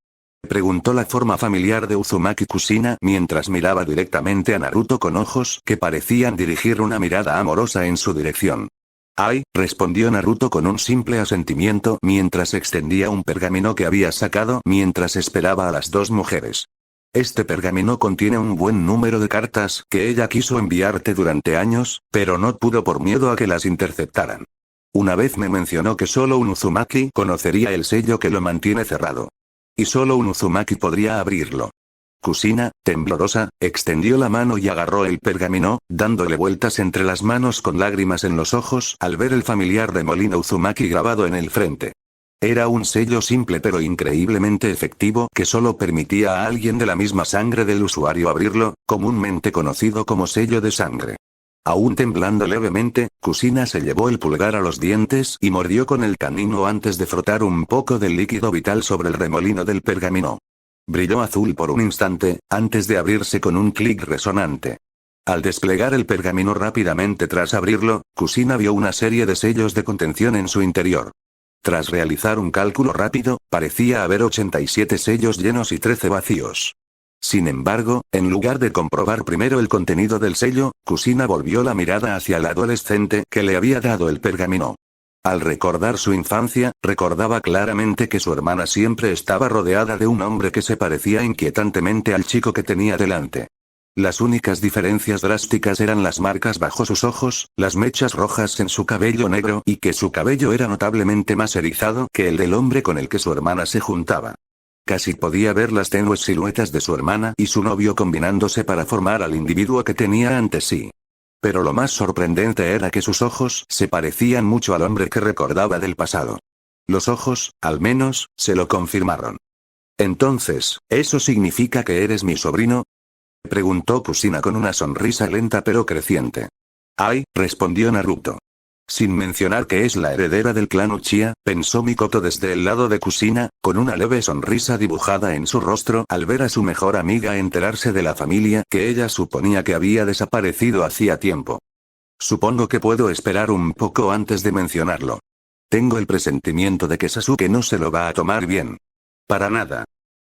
Preguntó la forma familiar de Uzumaki Kushina mientras miraba directamente a Naruto con ojos que parecían dirigir una mirada amorosa en su dirección. Ay, respondió Naruto con un simple asentimiento mientras extendía un pergamino que había sacado mientras esperaba a las dos mujeres. Este pergamino contiene un buen número de cartas que ella quiso enviarte durante años, pero no pudo por miedo a que las interceptaran. Una vez me mencionó que solo un Uzumaki conocería el sello que lo mantiene cerrado. Y solo un Uzumaki podría abrirlo. Kusina, temblorosa, extendió la mano y agarró el pergamino, dándole vueltas entre las manos con lágrimas en los ojos al ver el familiar remolino Uzumaki grabado en el frente. Era un sello simple pero increíblemente efectivo que solo permitía a alguien de la misma sangre del usuario abrirlo, comúnmente conocido como sello de sangre. Aún temblando levemente, Kusina se llevó el pulgar a los dientes y mordió con el canino antes de frotar un poco del líquido vital sobre el remolino del pergamino. Brilló azul por un instante, antes de abrirse con un clic resonante. Al desplegar el pergamino rápidamente tras abrirlo, Kusina vio una serie de sellos de contención en su interior. Tras realizar un cálculo rápido, parecía haber 87 sellos llenos y 13 vacíos. Sin embargo, en lugar de comprobar primero el contenido del sello, Kusina volvió la mirada hacia el adolescente que le había dado el pergamino. Al recordar su infancia, recordaba claramente que su hermana siempre estaba rodeada de un hombre que se parecía inquietantemente al chico que tenía delante. Las únicas diferencias drásticas eran las marcas bajo sus ojos, las mechas rojas en su cabello negro y que su cabello era notablemente más erizado que el del hombre con el que su hermana se juntaba. Casi podía ver las tenues siluetas de su hermana y su novio combinándose para formar al individuo que tenía ante sí. Pero lo más sorprendente era que sus ojos se parecían mucho al hombre que recordaba del pasado. Los ojos, al menos, se lo confirmaron. Entonces, ¿eso significa que eres mi sobrino?, preguntó Kusina con una sonrisa lenta pero creciente. Ay, respondió Naruto. Sin mencionar que es la heredera del clan Uchiha, pensó Mikoto desde el lado de Kusina, con una leve sonrisa dibujada en su rostro al ver a su mejor amiga enterarse de la familia que ella suponía que había desaparecido hacía tiempo. Supongo que puedo esperar un poco antes de mencionarlo. Tengo el presentimiento de que Sasuke no se lo va a tomar bien. Para nada.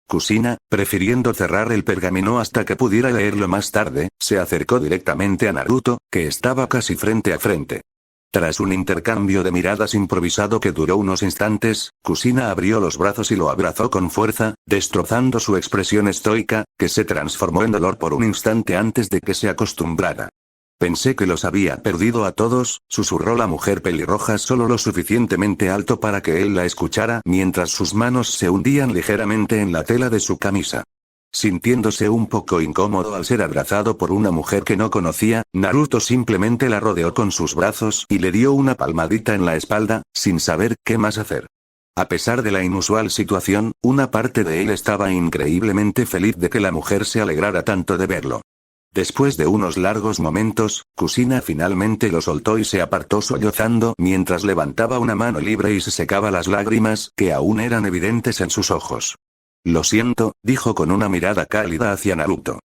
Kusina, prefiriendo cerrar el pergamino hasta que pudiera leerlo más tarde, se acercó directamente a Naruto, que estaba casi frente a frente. Tras un intercambio de miradas improvisado que duró unos instantes, Kusina abrió los brazos y lo abrazó con fuerza, destrozando su expresión estoica, que se transformó en dolor por un instante antes de que se acostumbrara. Pensé que los había perdido a todos, susurró la mujer pelirroja solo lo suficientemente alto para que él la escuchara mientras sus manos se hundían ligeramente en la tela de su camisa. Sintiéndose un poco incómodo al ser abrazado por una mujer que no conocía, Naruto simplemente la rodeó con sus brazos y le dio una palmadita en la espalda, sin saber qué más hacer. A pesar de la inusual situación, una parte de él estaba increíblemente feliz de que la mujer se alegrara tanto de verlo. Después de unos largos momentos, Kusina finalmente lo soltó y se apartó sollozando mientras levantaba una mano libre y se secaba las lágrimas que aún eran evidentes en sus ojos. Lo siento, dijo con una mirada cálida hacia Naruto.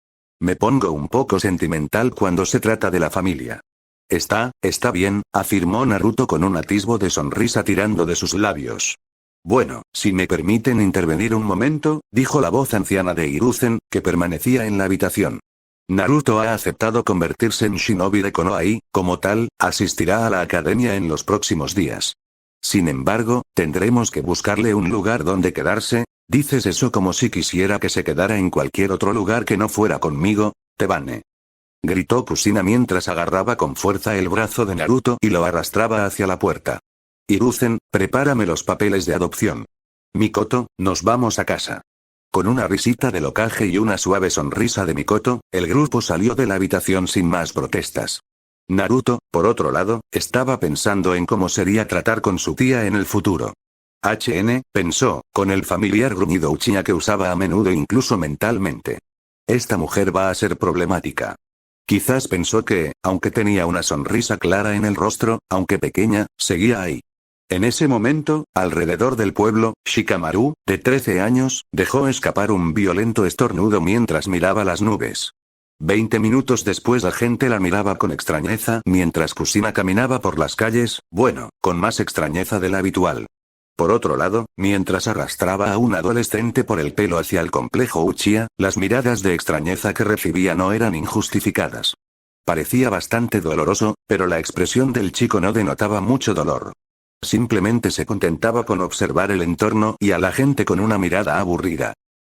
Me pongo un poco sentimental cuando se trata de la familia. Está bien, afirmó Naruto con un atisbo de sonrisa tirando de sus labios. Bueno, si me permiten intervenir un momento, dijo la voz anciana de Hiruzen, que permanecía en la habitación. Naruto ha aceptado convertirse en shinobi de Konoha y, como tal, asistirá a la academia en los próximos días. Sin embargo, tendremos que buscarle un lugar donde quedarse. ¿Dices eso como si quisiera que se quedara en cualquier otro lugar que no fuera conmigo, Tebane?, gritó Kusina mientras agarraba con fuerza el brazo de Naruto y lo arrastraba hacia la puerta. Hiruzen, prepárame los papeles de adopción. Mikoto, nos vamos a casa. Con una risita del Hokage y una suave sonrisa de Mikoto, el grupo salió de la habitación sin más protestas. Naruto, por otro lado, estaba pensando en cómo sería tratar con su tía en el futuro. Pensó, con el familiar gruñido Uchiha que usaba a menudo incluso mentalmente. Esta mujer va a ser problemática. Quizás pensó que, aunque tenía una sonrisa clara en el rostro, aunque pequeña, seguía ahí. En ese momento, alrededor del pueblo, Shikamaru, de 13 años, dejó escapar un violento estornudo mientras miraba las nubes. 20 minutos después la gente la miraba con extrañeza mientras Kusina caminaba por las calles, bueno, con más extrañeza de la habitual. Por otro lado, mientras arrastraba a un adolescente por el pelo hacia el complejo Uchiha, las miradas de extrañeza que recibía no eran injustificadas. Parecía bastante doloroso, pero la expresión del chico no denotaba mucho dolor. Simplemente se contentaba con observar el entorno y a la gente con una mirada aburrida.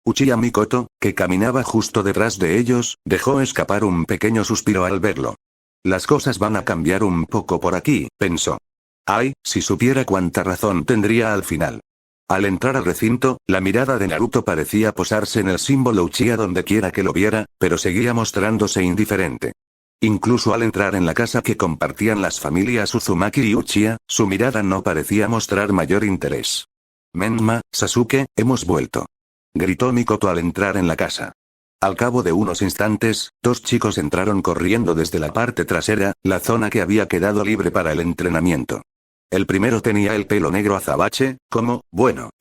Uchiha Mikoto, que caminaba justo detrás de ellos, dejó escapar un pequeño suspiro al verlo. Las cosas van a cambiar un poco por aquí, pensó. Ay, si supiera cuánta razón tendría al final. Al entrar al recinto, la mirada de Naruto parecía posarse en el símbolo Uchiha donde quiera que lo viera, pero seguía mostrándose indiferente. Incluso al entrar en la casa que compartían las familias Uzumaki y Uchiha, su mirada no parecía mostrar mayor interés. Menma, Sasuke, hemos vuelto. Gritó Mikoto al entrar en la casa. Al cabo de unos instantes, dos chicos entraron corriendo desde la parte trasera, la zona que había quedado libre para el entrenamiento. El primero tenía el pelo negro azabache,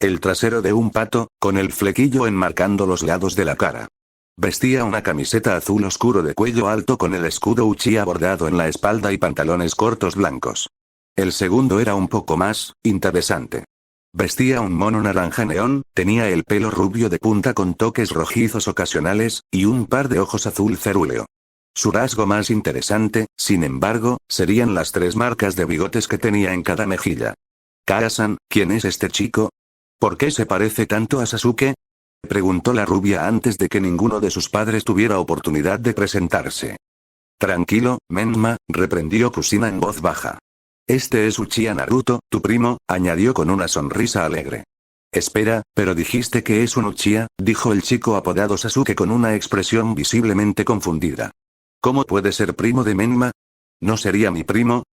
el trasero de un pato, con el flequillo enmarcando los lados de la cara. Vestía una camiseta azul oscuro de cuello alto con el escudo Uchiha bordado en la espalda y pantalones cortos blancos. El segundo era un poco más interesante. Vestía un mono naranja neón, tenía el pelo rubio de punta con toques rojizos ocasionales, y un par de ojos azul cerúleo. Su rasgo más interesante, sin embargo, serían las 3 marcas de bigotes que tenía en cada mejilla. Kara-san, ¿quién es este chico? ¿Por qué se parece tanto a Sasuke? Preguntó la rubia antes de que ninguno de sus padres tuviera oportunidad de presentarse. Tranquilo, Menma, reprendió Kushina en voz baja. Este es Uchiha Naruto, tu primo, añadió con una sonrisa alegre. Espera, pero dijiste que es un Uchiha, dijo el chico apodado Sasuke con una expresión visiblemente confundida. ¿Cómo puede ser primo de Menma? ¿No sería mi primo?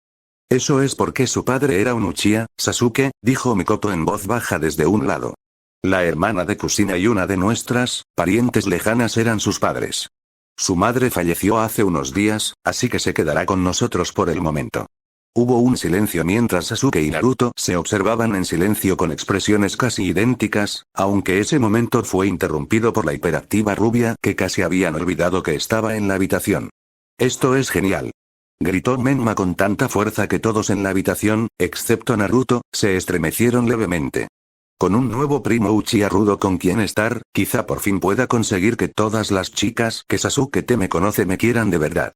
Eso es porque su padre era un Uchiha, Sasuke, dijo Mikoto en voz baja desde un lado. La hermana de Kushina y una de nuestras parientes lejanas eran sus padres. Su madre falleció hace unos días, así que se quedará con nosotros por el momento. Hubo un silencio mientras Sasuke y Naruto se observaban en silencio con expresiones casi idénticas, aunque ese momento fue interrumpido por la hiperactiva rubia que casi habían olvidado que estaba en la habitación. Esto es genial. Gritó Menma con tanta fuerza que todos en la habitación, excepto Naruto, se estremecieron levemente. Con un nuevo primo Uchiha rudo con quien estar, quizá por fin pueda conseguir que todas las chicas que Sasuke me conoce me quieran de verdad.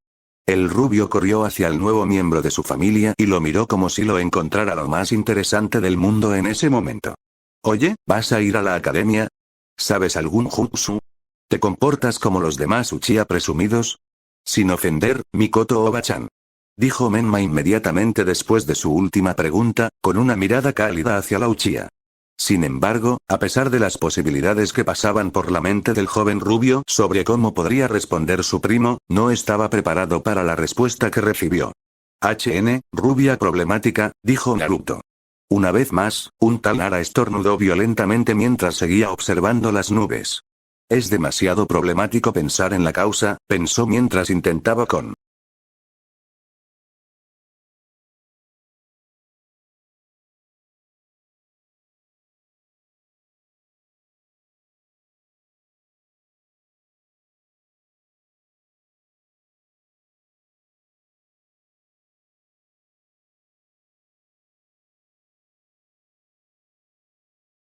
El rubio corrió hacia el nuevo miembro de su familia y lo miró como si lo encontrara lo más interesante del mundo en ese momento. Oye, ¿vas a ir a la academia? ¿Sabes algún jutsu? ¿Te comportas como los demás Uchiha presumidos? Sin ofender, Mikoto Oba-chan. Dijo Menma inmediatamente después de su última pregunta, con una mirada cálida hacia la Uchiha. Sin embargo, a pesar de las posibilidades que pasaban por la mente del joven rubio sobre cómo podría responder su primo, no estaba preparado para la respuesta que recibió. Rubia problemática, dijo Naruto. Una vez más, un tal Nara estornudó violentamente mientras seguía observando las nubes. Es demasiado problemático pensar en la causa, pensó mientras intentaba con